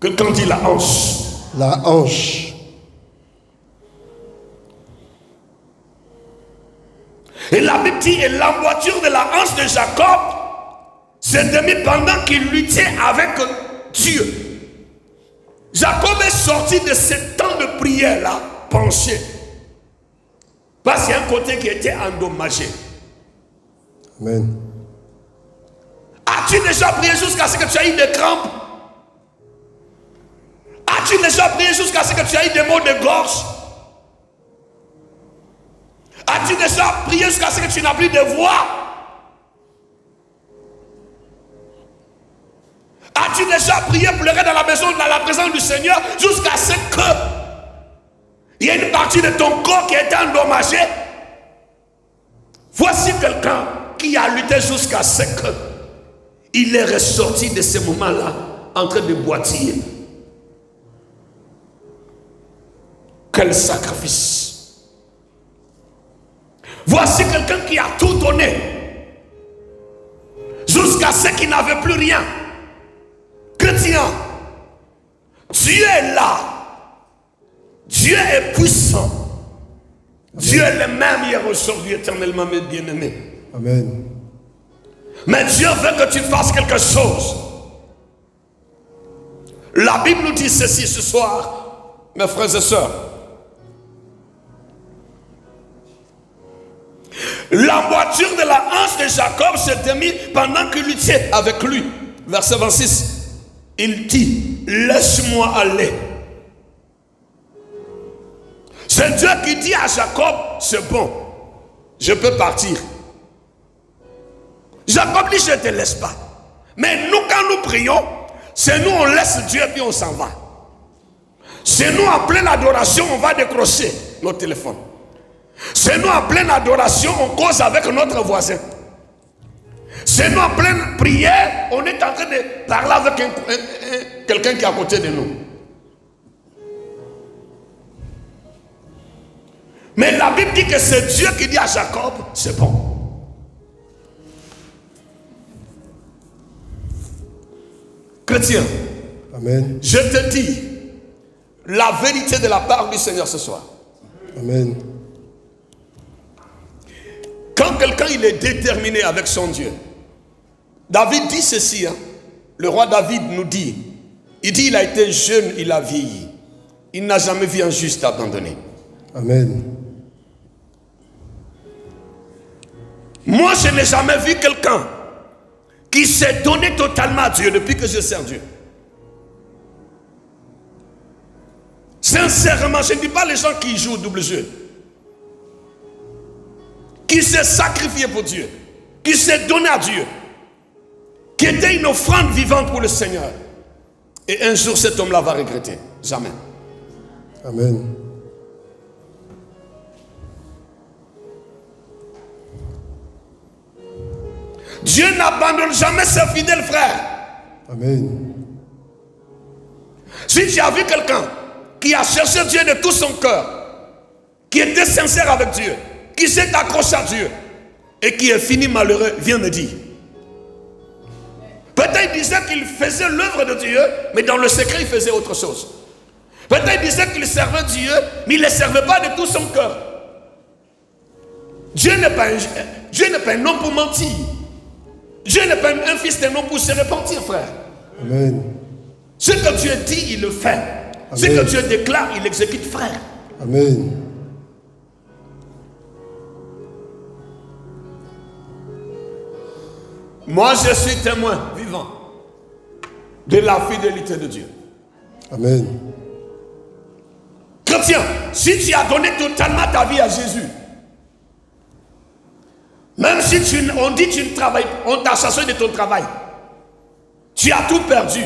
Quelqu'un dit la hanche. La hanche. Et la Bible dit, et l'emboîture de la hanche de Jacob s'est mis pendant qu'il luttait avec Dieu. Jacob est sorti de ce temps de prière-là, penché. Parce qu'il y a un côté qui était endommagé. Amen. As-tu déjà prié jusqu'à ce que tu aies eu des crampes? As-tu déjà prié jusqu'à ce que tu aies eu des maux de gorge? As-tu déjà prié jusqu'à ce que tu n'as plus de voix? As-tu déjà prié, pleuré dans la maison, dans la présence du Seigneur, jusqu'à ce que il y ait une partie de ton corps qui a été endommagée? Voici quelqu'un qui a lutté jusqu'à ce que il est ressorti de ce moment-là en train de boitiller. Quel sacrifice! Voici quelqu'un qui a tout donné jusqu'à ce qu'il n'avait plus rien. Chrétien, Dieu est là. Dieu est puissant. Dieu est le même hier, aujourd'hui, éternellement, mes bien-aimés. Amen. Mais Dieu veut que tu fasses quelque chose. La Bible nous dit ceci ce soir, mes frères et sœurs. L'emboîture de la hanche de Jacob s'était mise pendant qu'il luttait avec lui. Verset 26. Il dit, laisse-moi aller. C'est Dieu qui dit à Jacob, c'est bon, je peux partir. Jacob dit, je ne te laisse pas. Mais nous, quand nous prions, c'est nous, on laisse Dieu et puis on s'en va. C'est nous, en pleine adoration, on va décrocher notre téléphone. C'est nous, en pleine adoration, on cause avec notre voisin. C'est nous, en pleine prière, on est en train de parler avec quelqu'un qui est à côté de nous. Mais la Bible dit que c'est Dieu qui dit à Jacob, c'est bon. Chrétien, Amen. je te dis la vérité de la part du Seigneur ce soir. Amen. Quand quelqu'un il est déterminé avec son Dieu, David dit ceci, hein, le roi David nous dit, il a été jeune, il a vieilli. Il n'a jamais vu un juste abandonné. Amen. Moi, je n'ai jamais vu quelqu'un qui s'est donné totalement à Dieu depuis que je sers Dieu. Sincèrement, je ne dis pas les gens qui jouent au double jeu. Qui s'est sacrifié pour Dieu. Qui s'est donné à Dieu. Qui était une offrande vivante pour le Seigneur. Et un jour, cet homme-là va regretter. Jamais. Amen. Dieu n'abandonne jamais ses fidèles frères. Amen. Si tu as vu quelqu'un qui a cherché Dieu de tout son cœur, qui était sincère avec Dieu, qui s'est accroché à Dieu et qui est fini malheureux, viens me dire. Peut-être il disait qu'il faisait l'œuvre de Dieu, mais dans le secret il faisait autre chose. Peut-être il disait qu'il servait Dieu, mais il ne le servait pas de tout son cœur. Dieu n'est pas un homme pour mentir. Dieu n'est pas un fils d'un homme pour se repentir, frère. Amen. Ce que Dieu dit, il le fait. Amen. Ce que Dieu déclare, il exécute, frère. Amen. Moi, je suis témoin vivant de la fidélité de Dieu. Amen. Chrétien, si tu as donné totalement ta vie à Jésus, même si on dit que tu ne travailles pas, on t'a chassé de ton travail, tu as tout perdu.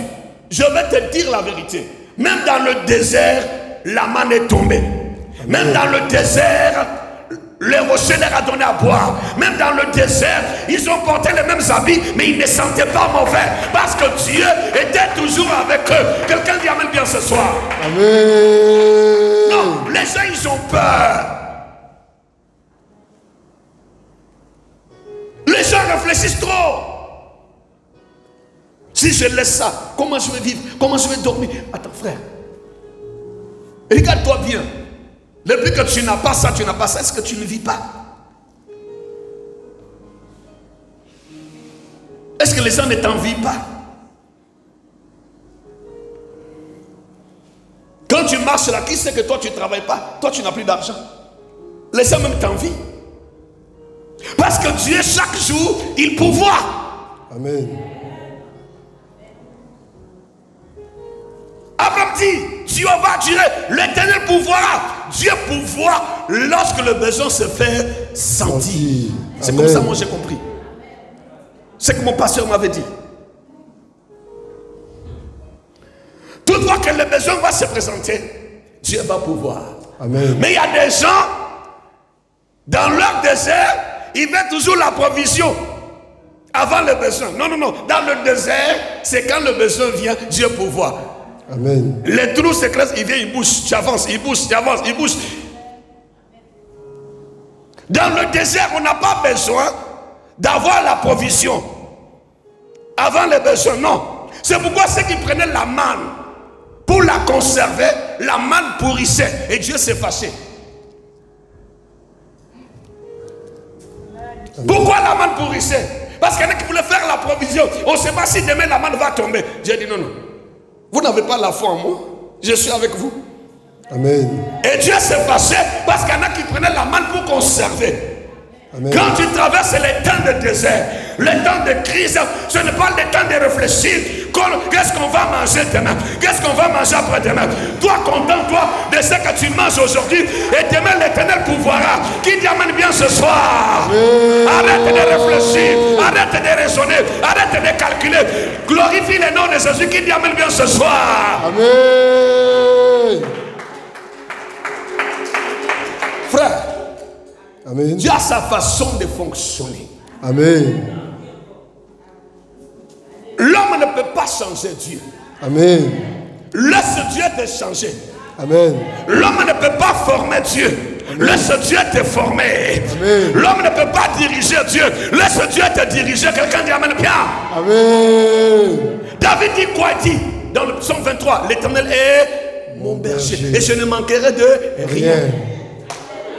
Je vais te dire la vérité. Même dans le désert, la manne est tombée. Même dans le désert, le rocher leur a donné à boire. Même dans le désert, ils ont porté les mêmes habits, mais ils ne sentaient pas mauvais. Parce que Dieu était toujours avec eux. Quelqu'un dit amen bien ce soir. Amen. Non, les gens, ils ont peur. Les gens réfléchissent trop. Si je laisse ça, comment je vais vivre? Comment je vais dormir? Attends, frère. Regarde-toi bien. Depuis que tu n'as pas ça, est-ce que tu ne vis pas? Est-ce que les gens ne t'envient pas? Quand tu marches là, qui sait que toi tu ne travailles pas? Toi tu n'as plus d'argent. Les gens même t'envient. Parce que Dieu, chaque jour, il pourvoit. Amen. Abraham dit, Dieu va durer, l'éternel pourvoira. Dieu pourvoit lorsque le besoin se fait sentir. C'est comme ça que moi j'ai compris. C'est que mon pasteur m'avait dit. Toutefois que le besoin va se présenter, Dieu va pourvoir. Amen. Mais il y a des gens, dans leur désert, ils veulent toujours la provision avant le besoin. Non, non, non. Dans le désert, c'est quand le besoin vient, Dieu pourvoit. Amen. Les trous se creusent, il vient, il bouge, tu avances, il bouge, tu avances, il bouge. Dans le désert, on n'a pas besoin d'avoir la provision avant les besoins, non. C'est pourquoi ceux qui prenaient la manne pour la conserver, la manne pourrissait et Dieu s'est fâché. Pourquoi la manne pourrissait? Parce qu'il y en a qui voulaient faire la provision. On ne sait pas si demain la manne va tomber. Dieu dit non, non. Vous n'avez pas la foi en moi. Je suis avec vous. Amen. Et Dieu s'est fâché parce qu'il y en a qui prenaient la manne pour conserver. Amen. Quand tu traverses les temps de désert, les temps de crise, ce n'est pas le temps de réfléchir. Qu'est-ce qu'on va manger demain? Qu'est-ce qu'on va manger après-demain? Toi, contente-toi de ce que tu manges aujourd'hui. Et demain, l'Éternel pourvoira. Qui t'amène bien ce soir? Amen. Arrête de réfléchir. Arrête de raisonner. Arrête de calculer. Glorifie le nom de Jésus qui t'amène bien ce soir. Amen. Frère, Amen. Dieu a sa façon de fonctionner. Amen. L'homme ne peut pas changer Dieu. Amen. Laisse Dieu te changer. Amen. L'homme ne peut pas former Dieu. Laisse Dieu te former. Amen. L'homme ne peut pas diriger Dieu. Laisse Dieu te diriger. Quelqu'un dit amen bien. Amen. David dit quoi? Il dit dans le psaume 23, l'Éternel est mon berger et je ne manquerai de rien.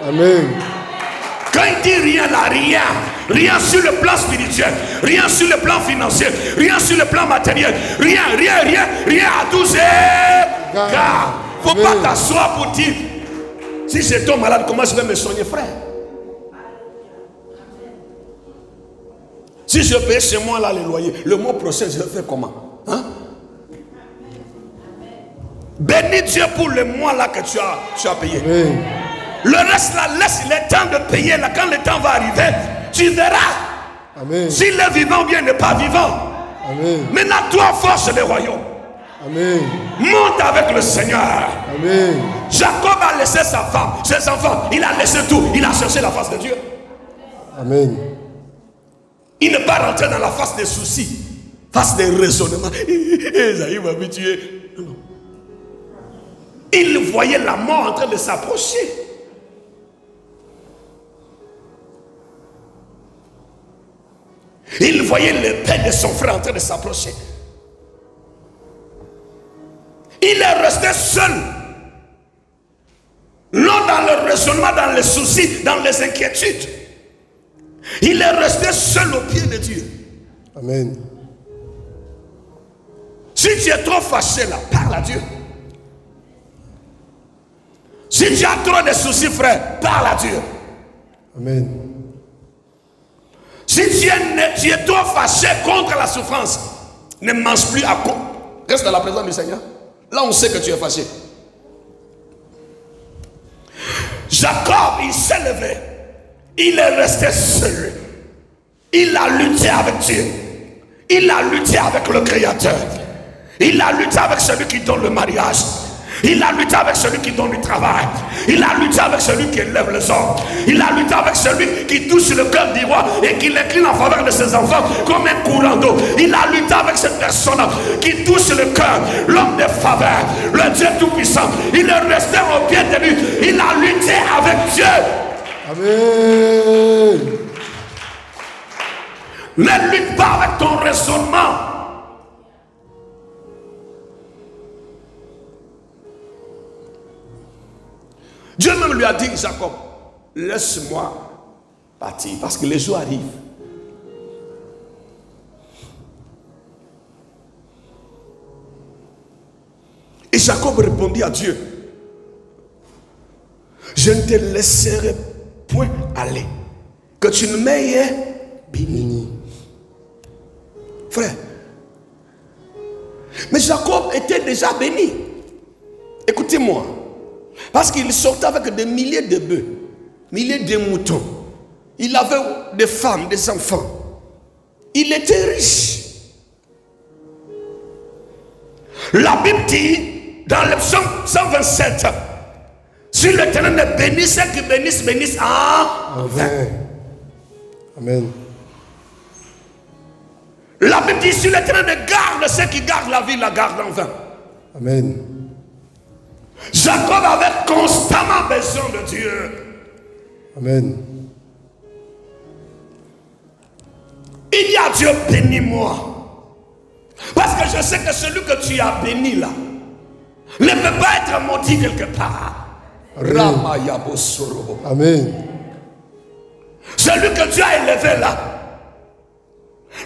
Amen. Quand il dit rien là, rien. Rien sur le plan spirituel, rien sur le plan financier, rien sur le plan matériel, rien à tous égards. Faut pas t'asseoir pour dire, si je tombe malade, comment je vais me soigner, frère? Si je paye chez moi là les loyers, le mois prochain je vais faire comment? Hein? Bénis Dieu pour le mois là que tu as payé. Amen. Le reste là, laisse le temps de payer là. Quand le temps va arriver, tu verras. Amen. S'il est vivant ou bien n'est pas vivant. Amen. Maintenant, toi, force le royaume. Amen. Monte avec le Seigneur. Amen. Jacob a laissé sa femme, ses enfants. Il a laissé tout. Il a cherché la face de Dieu. Amen. Il n'est pas rentré dans la face des soucis, face des raisonnements. Esaïe m'a habitué. Non. Il voyait la mort en train de s'approcher. Il voyait le père de son frère en train de s'approcher. Il est resté seul. Non dans le raisonnement, dans les soucis, dans les inquiétudes. Il est resté seul au pied de Dieu. Amen. Si tu es trop fâché là, parle à Dieu. Si tu as trop de soucis, frère, parle à Dieu. Amen. Si tu es trop fâché contre la souffrance, ne mange plus à quoi. Reste dans la présence du Seigneur. Là, on sait que tu es fâché. Jacob, il s'est levé. Il est resté seul. Il a lutté avec Dieu. Il a lutté avec le Créateur. Il a lutté avec celui qui donne le mariage. Il a lutté avec celui qui donne du travail. Il a lutté avec celui qui élève les hommes. Il a lutté avec celui qui touche le cœur du roi et qui l'incline en faveur de ses enfants comme un courant d'eau. Il a lutté avec cette personne qui touche le cœur, l'homme de faveur, le Dieu tout-puissant. Il est resté au pied de lui. Il a lutté avec Dieu. Amen. Ne lutte pas avec ton raisonnement. Dieu même lui a dit, Jacob, laisse-moi partir parce que les jours arrivent. Et Jacob répondit à Dieu, je ne te laisserai point aller, que tu ne m'aies béni. Frère, mais Jacob était déjà béni. Écoutez-moi. Parce qu'il sortait avec des milliers de bœufs, milliers de moutons. Il avait des femmes, des enfants. Il était riche. La Bible dit, dans le psaume 127, si l'Éternel ne bénisse, ceux qui bénissent, bénissent en vain. Amen. La Bible dit, si l'Éternel ne garde, ceux qui gardent la vie, la gardent en vain. Amen. Jacob avait constamment besoin de Dieu. Amen. Il y a Dieu, bénis-moi. Parce que je sais que celui que tu as béni là ne peut pas être maudit quelque part. Amen. Amen. Celui que Dieu a élevé là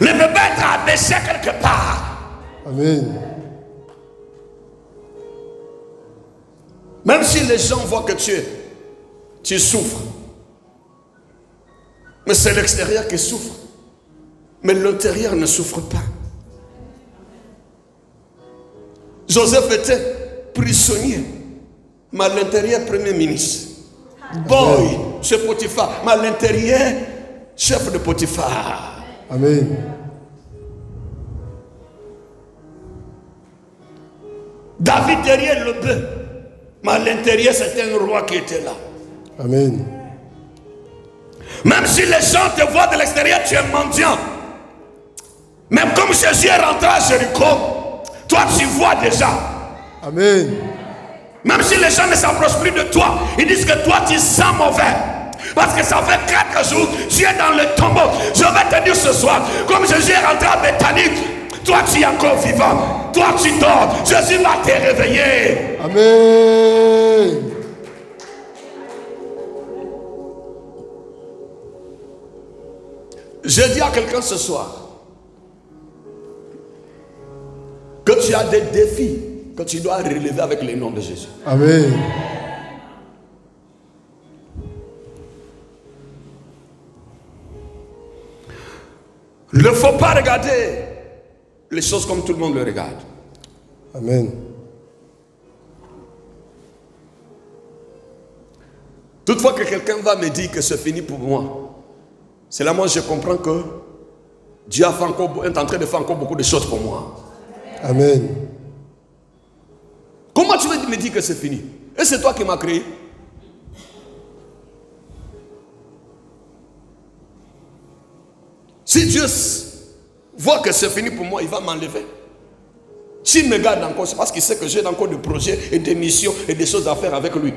ne peut pas être abaissé quelque part. Amen. Même si les gens voient que tu souffres, Mais c'est l'extérieur qui souffre. Mais l'intérieur ne souffre pas. Joseph était prisonnier, mais à l'intérieur, premier ministre. Boy, chez Potiphar, mais à l'intérieur, chef de Potiphar. Amen. David derrière le bœuf, mais à l'intérieur, c'était un roi qui était là. Amen. Même si les gens te voient de l'extérieur, tu es mendiant. Même comme Jésus est rentré à Jéricho, toi tu vois déjà. Amen. Même si les gens ne s'approchent plus de toi, ils disent que toi tu sens mauvais. Parce que ça fait 4 jours, tu es dans le tombeau. Je vais te dire ce soir, comme Jésus est rentré à Bethanie, toi tu es encore vivant. Toi tu dors, Jésus va te réveiller. Amen. Je dis à quelqu'un ce soir que tu as des défis que tu dois relever avec le nom de Jésus. Amen. Il ne faut pas regarder les choses comme tout le monde le regarde. Amen. Toutefois que quelqu'un va me dire que c'est fini pour moi, c'est là moi je comprends que Dieu est en train de faire encore beaucoup de choses pour moi. Amen. Comment tu veux me dire que c'est fini? Et c'est toi qui m'as créé. Si Dieu voit que c'est fini pour moi, il va m'enlever. S'il me garde encore, c'est parce qu'il sait que j'ai encore des projets et des missions et des choses à faire avec lui.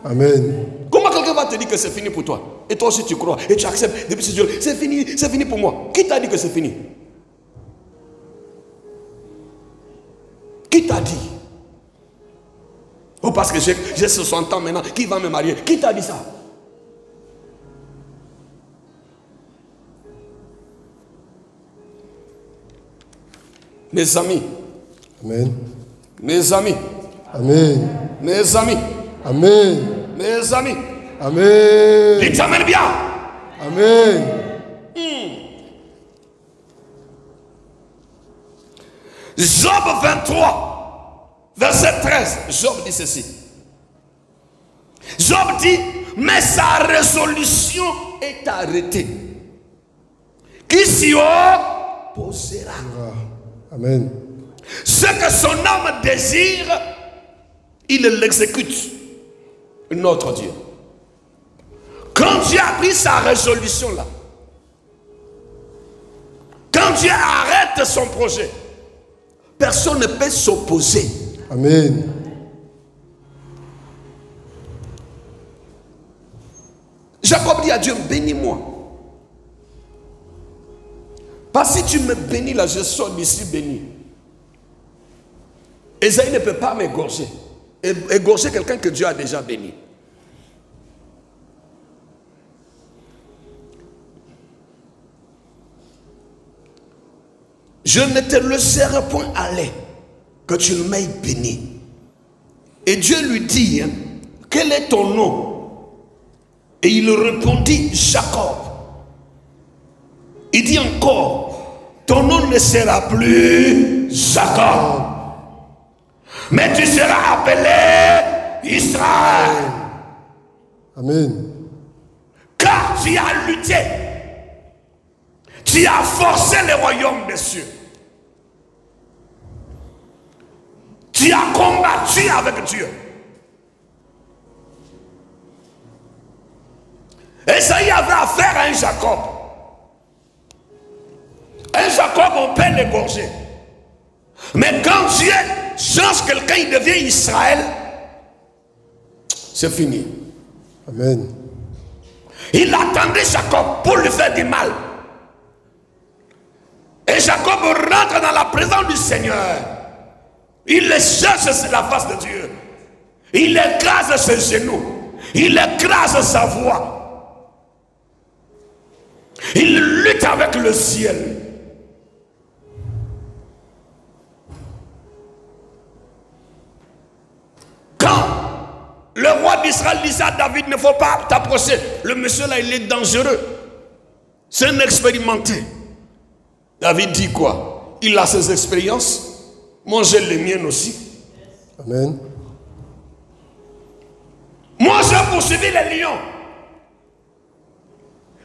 Amen. Comment quelqu'un va te dire que c'est fini pour toi? Et toi aussi tu crois et tu acceptes depuis ce jour. C'est fini pour moi. Qui t'a dit que c'est fini? Qui t'a dit? Oh, parce que j'ai 60 ans maintenant, qui va me marier? Qui t'a dit ça? Mes amis. Amen. Mes amis. Amen. Mes amis. Amen. Mes amis. Amen. Il t'amène bien. Amen. Job 23, verset 13. Job dit ceci. Job dit, mais sa résolution est arrêtée. Qui s'y opposera? Amen. Ce que son âme désire, il l'exécute. Notre Dieu. Quand Dieu a pris sa résolution là, quand Dieu arrête son projet, personne ne peut s'opposer. Amen. Jacob dit à Dieu, bénis-moi. Parce que si tu me bénis là, je sors d'ici béni. Esaïe ne peut pas m'égorger. Égorger quelqu'un que Dieu a déjà béni. Je ne te laisserai point aller, que tu m'aies béni. Et Dieu lui dit, quel est ton nom? Et il répondit, Jacob. Il dit encore, ton nom ne sera plus Jacob, mais tu seras appelé Israël. Amen. Car tu as lutté, tu as forcé les royaumes des cieux. Tu as combattu avec Dieu. Esaïe avait affaire à un Jacob. Un Jacob, on peut l'égorger. Mais quand Dieu change quelqu'un, il devient Israël, c'est fini. Amen. Il attendait Jacob pour lui faire du mal. Et Jacob rentre dans la présence du Seigneur. Il cherche sur la face de Dieu. Il écrase ses genoux. Il écrase sa voix. Il lutte avec le ciel. Quand le roi d'Israël dit à David, ne faut pas t'approcher. Le monsieur là, il est dangereux. C'est un expérimenté. David dit quoi? Il a ses expériences. Moi, j'ai les miennes aussi. Amen. Moi, j'ai poursuivi les lions.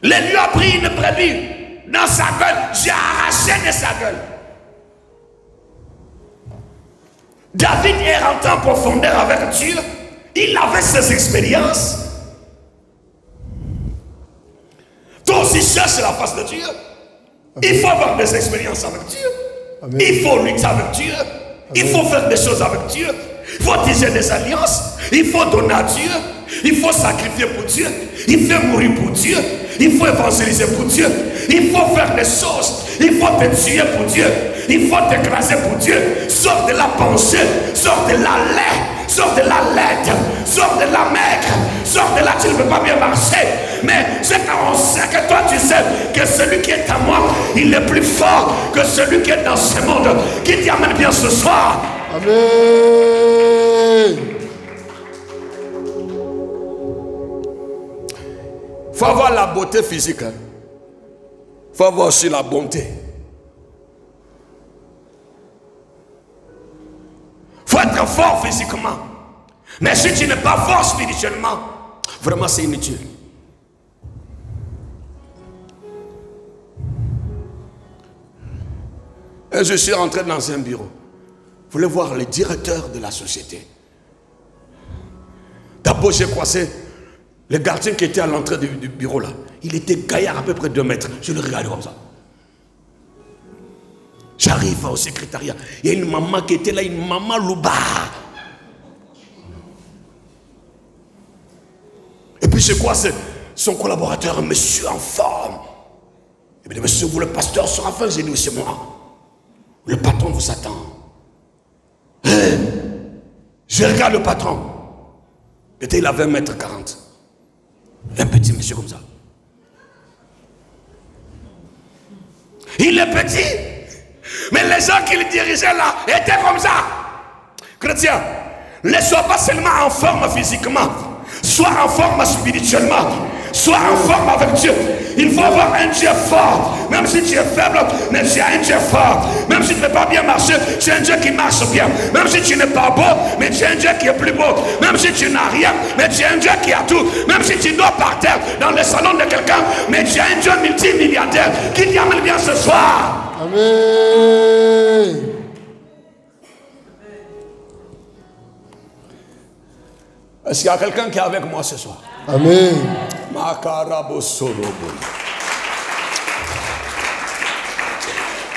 Les lions ont pris une brebis dans sa gueule. J'ai arraché de sa gueule. David est rentré en profondeur avec Dieu. Il avait ses expériences. Toi aussi cherche la face de Dieu. Amen. Il faut avoir des expériences avec Dieu. Amen. Il faut lutter avec Dieu. Amen. Il faut faire des choses avec Dieu. Il faut tisser des alliances. Il faut donner à Dieu. Il faut sacrifier pour Dieu. Il faut mourir pour Dieu. Il faut évangéliser pour Dieu. Il faut faire des choses. Il faut te tuer pour Dieu. Il faut t'écraser pour Dieu. Sors de la pensée. Sors de la lait. Sors de la lettre. Sors de la maigre. Sors de là, tu ne peux pas bien marcher. Mais c'est quand on sait que toi tu sais que celui qui est à moi, il est plus fort que celui qui est dans ce monde. Qui t'y amène bien ce soir. Amen. Il faut avoir la beauté physique. Il faut avoir aussi la bonté. Il faut être fort physiquement. Mais si tu n'es pas fort spirituellement, vraiment c'est inutile. Et je suis rentré dans un bureau. Je voulais voir le directeur de la société. D'abord j'ai croisé le gardien qui était à l'entrée du bureau là. Il était gaillard à peu près 2 mètres. Je le regardais comme ça. J'arrive au secrétariat. Il y a une maman qui était là, une maman louba. Et puis je croise son collaborateur, un monsieur en forme. Et puis monsieur, vous le pasteur sera fin. J'ai dit, oui, c'est moi. Le patron vous attend. Je regarde le patron. Peut-être il avait 1m40. Un petit monsieur comme ça. Il est petit. Mais les gens qui le dirigeaient là étaient comme ça. Chrétien, ne sois pas seulement en forme physiquement. Sois en forme spirituellement. Sois en forme avec Dieu. Il faut avoir un Dieu fort. Même si tu es faible, mais tu as un Dieu fort. Même si tu ne peux pas bien marcher, tu as un Dieu qui marche bien. Même si tu n'es pas beau, mais tu as un Dieu qui est plus beau. Même si tu n'as rien, mais tu as un Dieu qui a tout. Même si tu dors par terre dans le salon de quelqu'un, mais tu as un Dieu multimilliardaire qui t'y amène bien ce soir. Amen. Est-ce qu'il y a quelqu'un qui est avec moi ce soir? Amen. Makarabo Sorobo.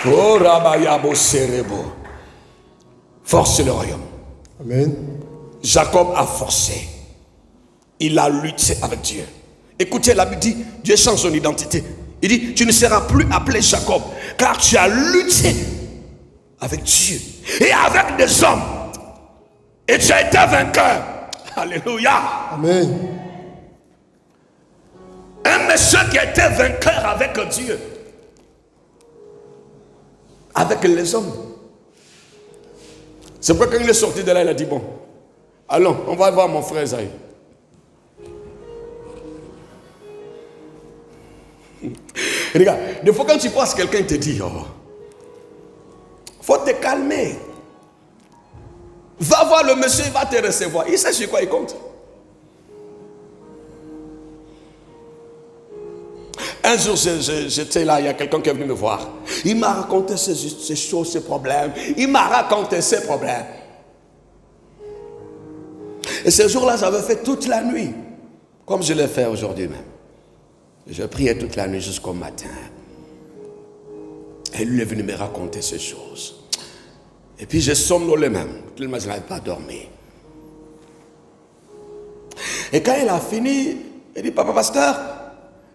Oh Rabayabo Serebo. Force le royaume. Amen. Jacob a forcé. Il a lutté avec Dieu. Écoutez, la Bible dit, Dieu change son identité. Il dit, tu ne seras plus appelé Jacob, car tu as lutté avec Dieu et avec des hommes. Et tu as été vainqueur. Alléluia. Amen. Un monsieur qui a été vainqueur avec Dieu. Avec les hommes. C'est pourquoi quand il est sorti de là, il a dit, bon, allons, on va voir mon frère Esaïe. Regarde, des fois quand tu passes, quelqu'un te dit, oh, faut te calmer. Va voir le monsieur, il va te recevoir. Il sait sur quoi il compte. Un jour, j'étais là, il y a quelqu'un qui est venu me voir. Il m'a raconté ces choses, ces problèmes. Il m'a raconté ses problèmes. Et ce jour-là, j'avais fait toute la nuit. Comme je l'ai fait aujourd'hui même. Je priais toute la nuit jusqu'au matin. Et lui est venu me raconter ces choses. Et puis j'ai somnolé même. Tellement je n'avais pas dormi. Et quand il a fini, il dit, papa pasteur,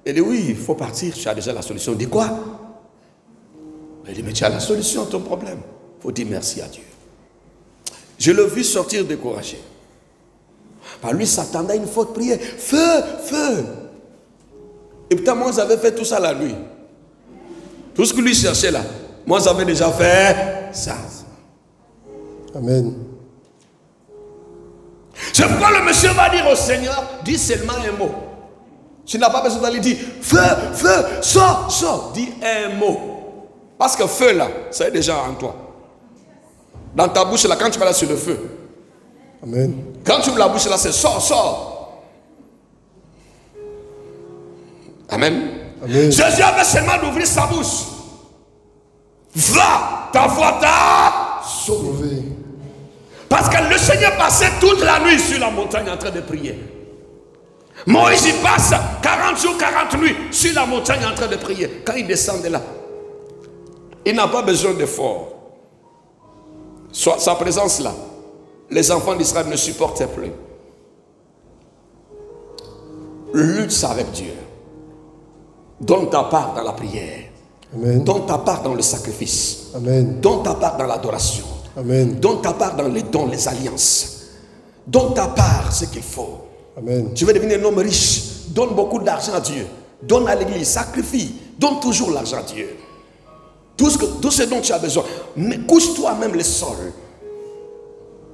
il dit, oui, il faut partir, tu as déjà la solution. Il dit, quoi? Il dit, mais tu as la solution à ton problème. Il faut dire merci à Dieu. Je l'ai vu sortir découragé. Par lui s'attendait à une faute prière. Feu, feu. Et putain, moi j'avais fait tout ça la nuit. Tout ce que lui cherchait là, moi j'avais déjà fait ça. Amen. C'est pourquoi le monsieur va dire au Seigneur, dis seulement un mot. Tu n'as pas besoin d'aller dire feu, feu, sors, sors. Dis un mot. Parce que feu là, ça est déjà en toi. Dans ta bouche là, quand tu vas là sur le feu. Amen. Quand tu ouvres la bouche là, c'est sors, sors. Amen. Amen. Jésus avait seulement d'ouvrir sa bouche. Va, ta foi t'a sauvé. Sauvé. Parce que le Seigneur passait toute la nuit sur la montagne en train de prier. Moïse il passe 40 jours, 40 nuits sur la montagne en train de prier. Quand il descend de là, il n'a pas besoin d'effort. Sa présence là, les enfants d'Israël ne supportaient plus. Lutte avec Dieu. Donne ta part dans la prière. Amen. Donne ta part dans le sacrifice. Amen. Donne ta part dans l'adoration. Amen. Donne ta part dans les dons, les alliances. Donne ta part ce qu'il faut. Amen. Tu veux devenir un homme riche. Donne beaucoup d'argent à Dieu. Donne à l'église. Sacrifie. Donne toujours l'argent à Dieu. Tout ce dont tu as besoin. Mais couche-toi même le sol.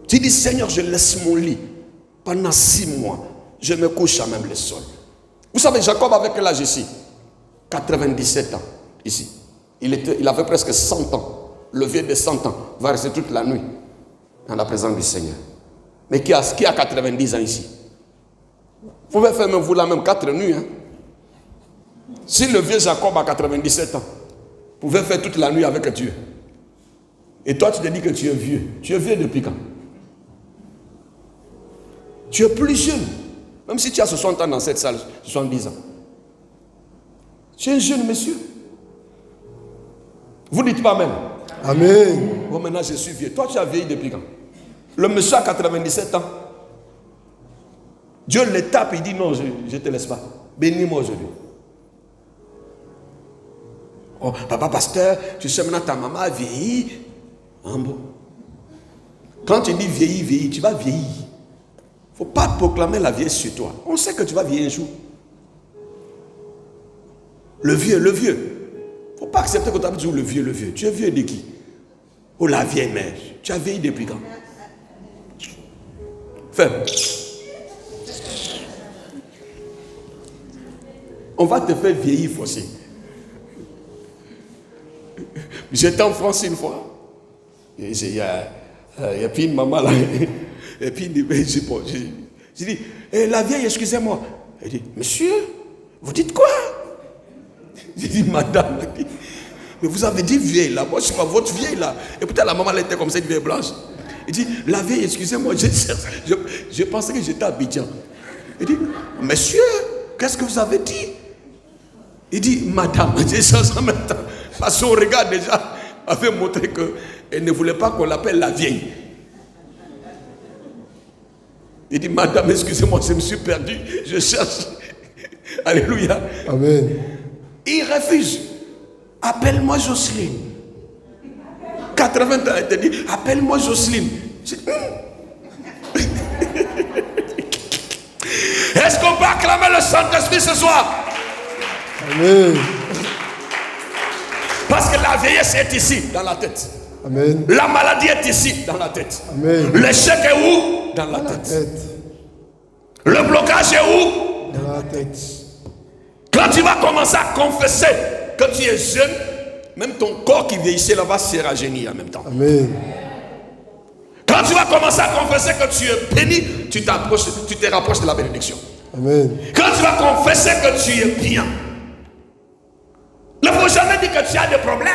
Tu dis Seigneur, je laisse mon lit. Pendant 6 mois, je me couche à même le sol. Vous savez, Jacob avec quel âge ici? 97 ans. Ici. Il avait presque 100 ans. Le vieux de 100 ans va rester toute la nuit dans la présence du Seigneur. Mais qui a 90 ans ici? Vous pouvez faire même vous la même 4 nuits. Hein? Si le vieux Jacob a 97 ans, vous pouvez faire toute la nuit avec Dieu. Et toi tu te dis que tu es vieux. Tu es vieux depuis quand? Tu es plus jeune. Même si tu as 60 ans dans cette salle, 70 ans. Tu es un jeune monsieur. Vous ne dites pas même. Amen. Bon, maintenant je suis vieux. Toi tu as vieilli depuis quand? Le monsieur a 97 ans. Dieu le tape, il dit non, je ne te laisse pas. Bénis-moi aujourd'hui. Oh, papa pasteur, tu sais maintenant ta maman a vieilli. Hein, bon. Quand tu dis vieilli, vieilli, tu vas vieillir. Il ne faut pas proclamer la vieillesse sur toi. On sait que tu vas vieillir un jour. Le vieux, le vieux. Il ne faut pas accepter que tu as dit le vieux, le vieux. Tu es vieux de qui? Oh la vieille mère. Tu as vieilli depuis quand? Fais. On va te faire vieillir forcé. J'étais en France une fois. Il y a puis une maman là. Et puis j'ai dit, la vieille, excusez-moi. Elle dit, monsieur, vous dites quoi? J'ai dit, madame, mais vous avez dit vieille là. Moi, je ne suis pas votre vieille là. Et peut-être la maman elle était comme ça, une vieille blanche. Il dit, la vieille, excusez-moi, je pensais que j'étais à Abidjan. Il dit, monsieur, qu'est-ce que vous avez dit? Il dit, madame, j'ai changé en même temps. Parce que son regard déjà avait montré qu'elle ne voulait pas qu'on l'appelle la vieille. Il dit, madame, excusez-moi, je me suis perdu, je cherche. Alléluia. Amen. Il refuse. Appelle-moi Jocelyne. 80 ans, elle te dit, appelle-moi Jocelyne. Est-ce qu'on peut acclamer le Saint-Esprit ce soir? Amen. Parce que la vieillesse est ici, dans la tête. Amen. La maladie est ici, dans la tête. Amen. L'échec est où? Dans la tête. Le blocage est où? Dans la tête. Quand tu vas commencer à confesser que tu es jeune, même ton corps qui vieillissait là va se rajeunir en même temps. Amen. Quand tu vas commencer à confesser que tu es béni, tu te rapproches de la bénédiction. Amen. Quand tu vas confesser que tu es bien, ne faut jamais dire que tu as des problèmes.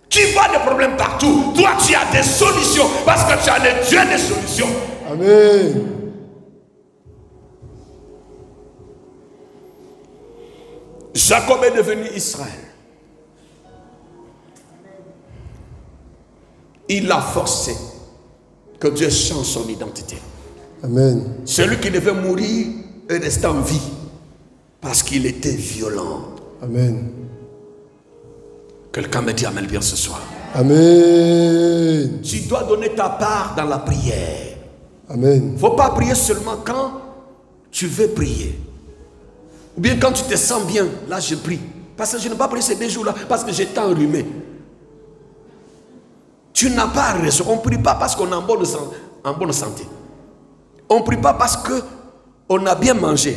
Tu vois des problèmes partout. Toi, tu as des solutions parce que tu as le Dieu des solutions. Amen. Jacob est devenu Israël. Il a forcé que Dieu change son identité. Amen. Celui qui devait mourir est resté en vie parce qu'il était violent. Amen. Quelqu'un me dit amen bien ce soir. Amen. Tu dois donner ta part dans la prière. Amen. Il ne faut pas prier seulement quand tu veux prier. Ou bien quand tu te sens bien, là je prie. Parce que je n'ai pas prié ces 2 jours-là, parce que j'étais enrhumé. Tu n'as pas raison. On ne prie pas parce qu'on est en bonne santé. On ne prie pas parce qu'on a bien mangé.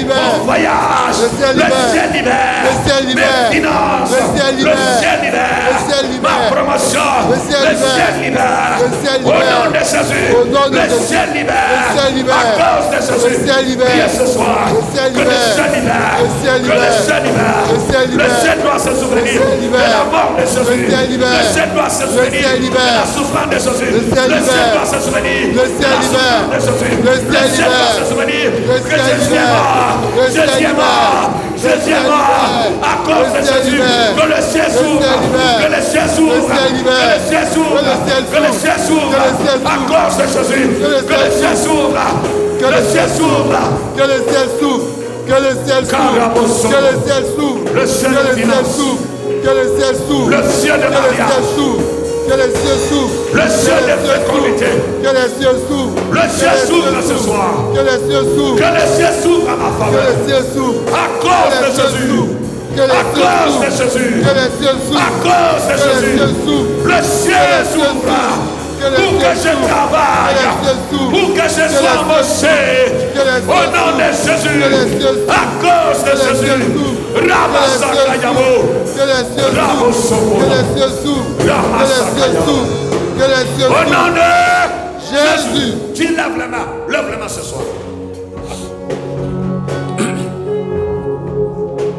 mon voyage, le ciel libère, mes finances, le ciel libère, ma promotion, le ciel libère, au nom de Jésus, le ciel libère, à cause de Jésus, priez ce soir, que le ciel libère, que le ciel libère, le ciel doit se souvenir de la mort de Jésus, le ciel doit se souvenir de la souffrance de Jésus, le ciel doit se souvenir de la souffrance de Jésus, le ciel doit se souvenir que Jésus est mort, Jésus est mort, à cause de Jésus, que le ciel s'ouvre, que le ciel s'ouvre, que le ciel s'ouvre, que le ciel s'ouvre, à cause de Jésus, que le ciel s'ouvre, que le ciel s'ouvre, que le ciel s'ouvre, que le ciel s'ouvre, que le ciel s'ouvre, le ciel de finance, que le ciel s'ouvre, le ciel de mariage, que le ciel s'ouvre, le ciel de fécondité, que le ciel s'ouvre, le ciel s'ouvre ce soir, que le ciel s'ouvre, que le ciel s'ouvre à ma que faveur, le ciel s'ouvre, à cause de Jésus, que le à cause de ciel Jésus, s'ouvre, que le ciel à s'ouvre, cause de que le Jésus, ciel s'ouvre, le ciel s'ouvre pour que je travaille, pour que je sois embauché au nom de Jésus, à cause de Jésus. Ramasakayamo, que le ciel s'ouvre, que le ciel s'ouvre, que le ciel au nom s'ouvre. de Jésus. Tu lèves les mains ce soir.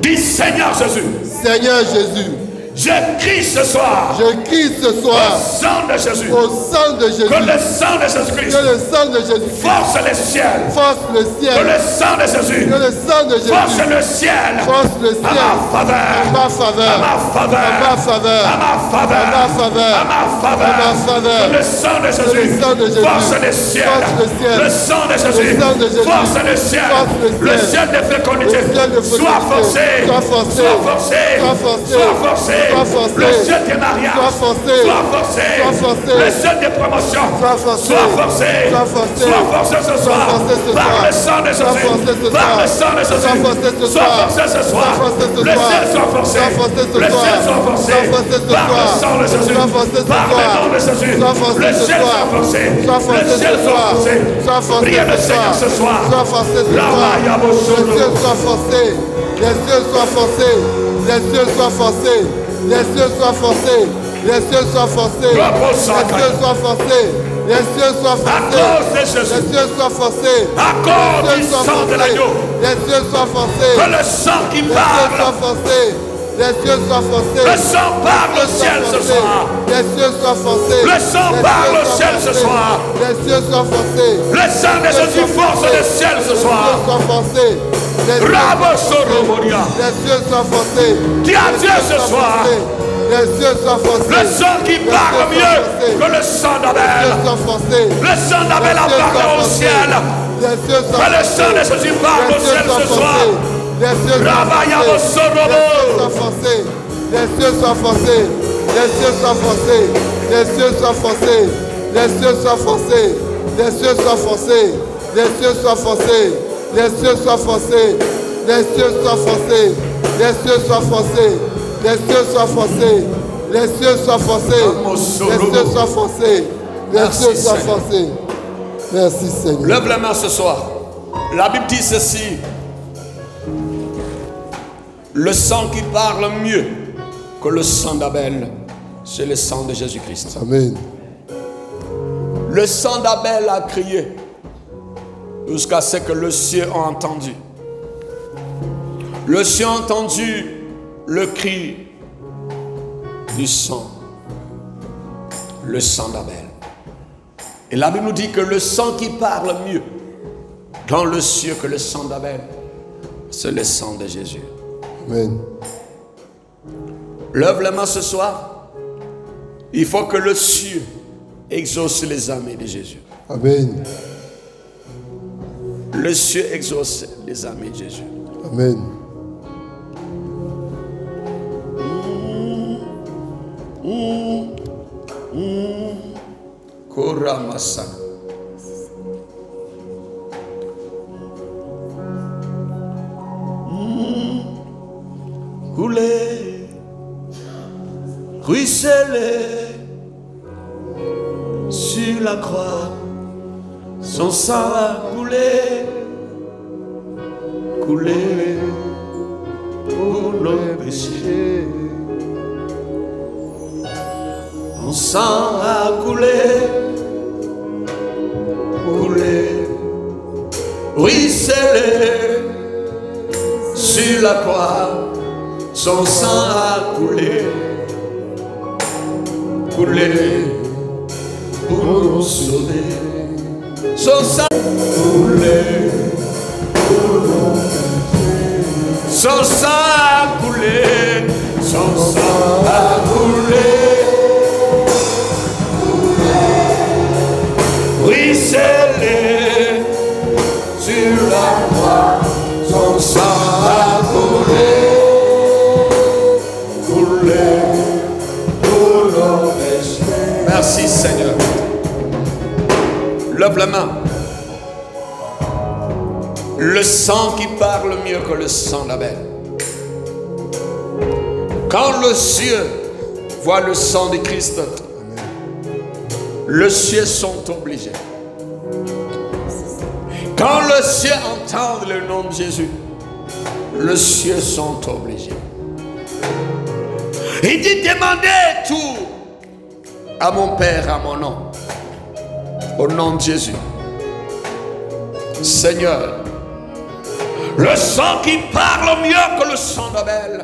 Dis Seigneur Jésus, Seigneur Jésus, je crie ce soir je crie ce au soir sang de Jésus, au sang de Jésus, que le sang de Jésus-Christ que le sang de Jésus force le ciel, force le que ciel, le sang de Jésus que le sang de force Jésus le ciel force le à ciel ma faveur, à ma faveur, à ma faveur, à ma faveur, à ma faveur, à ma faveur, à ma faveur, à ma faveur. que le sang de Jésus le sang de Jésus force le ciel, force le ciel, le sang de Jésus le sang de Jésus force le ciel, force le ciel, de fécondité le ciel de fécondité soit forcé, soit forcé, soit forcé, soit forcé, soit forcé, soit forcé, le ciel de mariage soit forcé, soit forcé, soit forcé, le ciel de promotion soit forcé, soit forcé, soit forcé, soit forcé ce soir, soit forcé ce par soir, le sang de soit Jésus, forcé ce par soir, le sang de Jésus, soit forcé ce soit soir, forcé ce soir, soit forcé ce le soir, ciel soit forcé, soit forcé ce le soir, ciel soit forcé, soit forcé ce par le soir, sang de Jésus, soit forcé ce par le soir, nom de Jésus, soit forcé le ce ciel soir, soit forcé, soit le forcé ciel ce soit soir, forcé, soit forcé priez le ce Seigneur ce soir, soit forcé ce la soir, maille à vos les solos. cieux soient forcés, les cieux soient forcés, les cieux soient forcés, les cieux soient forcés, les cieux soient forcés, les cieux soient forcés, les cieux soient À forcés, cause de les Jésus, cieux soient forcés, à cause les du cieux soient sang de forcés, l'agneau, les cieux soient forcés, que le sang qui les cieux parle, soient forcés, les cieux soient forcés, le sang parle au ciel ce soir, les cieux soient forcés, le sang les parle cieux au soient ciel ce forcés, soir, les cieux soient forcés, le sang de Jésus force le ciel ce les cieux soir. soient forcés, les cieux Bravo Soromonia, les cieux soient forcés. dis à Dieu ce soir, Les cieux soient forcés. le sang qui parle mieux que le sang Les d'Abel, cieux soient forcés. le sang d'Abel a parlé au ciel, Les cieux soient que le forcés. sang de Jésus parle au Les cieux ciel soient ce soir. forcés. Les cieux soient Rabayabo forcés. Sorobo, Les cieux soient forcés. Les cieux soient forcés. Les cieux soient forcés. Les cieux soient forcés. Les cieux soient forcés. Les cieux soient forcés. Les cieux soient forcés. Les cieux soient forcés. Les cieux soient forcés. Les cieux soient forcés. Les cieux soient forcés. Les cieux soient forcés. Les cieux soient forcés. Les cieux soient forcés. Merci Seigneur. lève les mains ce soir. La Bible dit ceci, le sang qui parle mieux que le sang d'Abel, c'est le sang de Jésus-Christ. Amen. Le sang d'Abel a crié jusqu'à ce que le ciel a entendu. Le ciel a entendu le cri du sang, le sang d'Abel. Et la Bible nous dit que le sang qui parle mieux dans le ciel que le sang d'Abel, c'est le sang de Jésus. Amen. Lève les mains ce soir. Il faut que le ciel exauce les amis de Jésus. Amen. Le ciel exauce les amis de Jésus. Amen. Koramasa. Couler, ruisseler sur la croix, son sang a coulé. coulé pour nos péchés. Ton sang a coulé, ruisselé sur la croix. Son sang a coulé pour nous sauver. Son sang a coulé pour nous péchés. Son sang a coulé, son sang a coulé, ruisselé sur la croix. Son sang a coulé pour nos péchés. Merci Seigneur. Lève la main. Le sang qui parle mieux que le sang d'Abel. Quand le ciel voit le sang de Christ, les cieux sont obligés. Quand le ciel entend le nom de Jésus, les cieux sont obligés. Il dit demandez tout à mon Père, à mon nom, au nom de Jésus. Seigneur, le sang qui parle mieux que le sang d'Abel,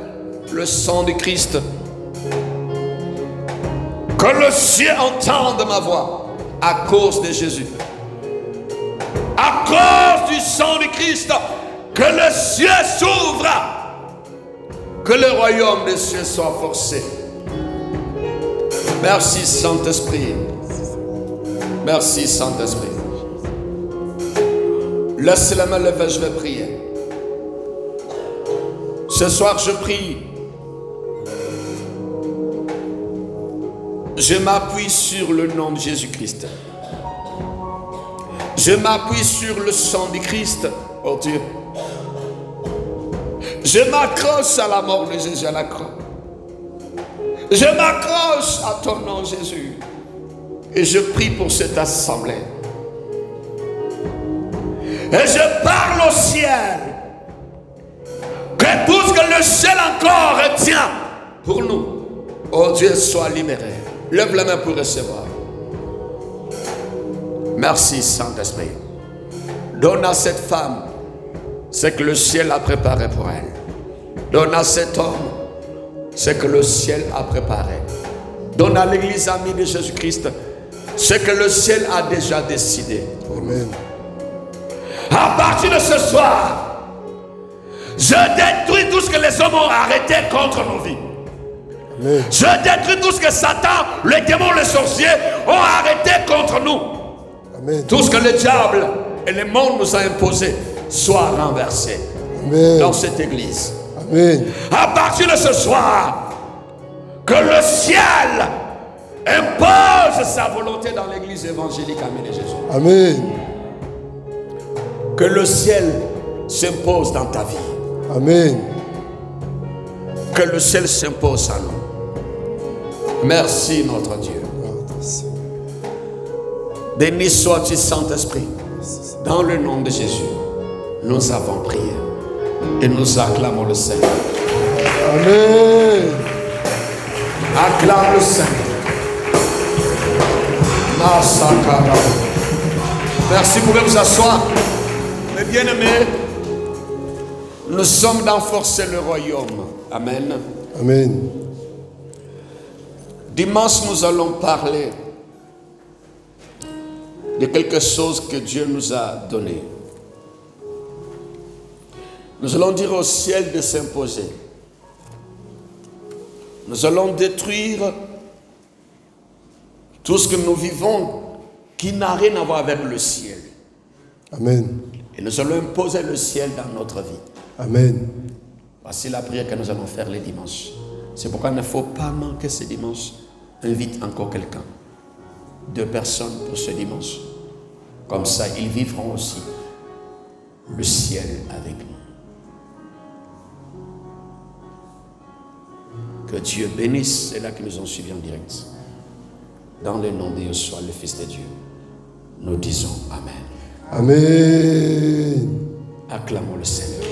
le sang de Christ, que le ciel entende ma voix à cause de Jésus, à cause du sang de Christ, que le ciel s'ouvre, que le royaume des cieux soit forcé. Merci Saint-Esprit. Merci Saint-Esprit. Laisse la main levée, je vais prier. Ce soir je prie. Je m'appuie sur le nom de Jésus-Christ. Je m'appuie sur le sang de Christ, oh Dieu. Je m'accroche à la mort de Jésus à la croix. Je m'accroche à ton nom, Jésus. Et je prie pour cette assemblée. Et je parle au ciel. Que tout ce que le ciel encore retient pour nous, oh Dieu, soit libéré. Lève la main pour recevoir. Merci Saint-Esprit. Donne à cette femme ce que le ciel a préparé pour elle. Donne à cet homme ce que le ciel a préparé. Donne à l'église amie de Jésus-Christ ce que le ciel a déjà décidé. Amen. À partir de ce soir, je détruis tout ce que les hommes ont arrêté contre nos vies. Amen. Je détruis tout ce que Satan, les démons, les sorciers ont arrêté contre nous. Amen. Tout ce que le diable et le monde nous a imposé soit renversé. Amen. Dans cette église. Amen. À partir de ce soir, que le ciel impose sa volonté dans l'église évangélique amie de Jésus. Amen. Que le ciel s'impose dans ta vie. Amen. Que le ciel s'impose à nous. Merci notre Dieu. Béni sois-tu Saint-Esprit. Dans le nom de Jésus, nous avons prié. Et nous acclamons le Seigneur. Amen. Acclame le Seigneur. Merci, vous pouvez vous asseoir. Mes bien-aimés, nous sommes dans forcer le royaume. Amen. Amen. Dimanche, nous allons parler de quelque chose que Dieu nous a donné. Nous allons dire au ciel de s'imposer. Nous allons détruire tout ce que nous vivons qui n'a rien à voir avec le ciel. Amen. Et nous allons imposer le ciel dans notre vie. Amen. Voici la prière que nous allons faire les dimanches. C'est pourquoi il ne faut pas manquer ce dimanche. Invite encore quelqu'un. 2 personnes pour ce dimanche. Comme ça, ils vivront aussi le ciel avec nous. Que Dieu bénisse ceux-là qui nous ont suivis en direct. Dans le nom de Yeshua, le Fils de Dieu, nous disons Amen. Amen. Acclamons le Seigneur.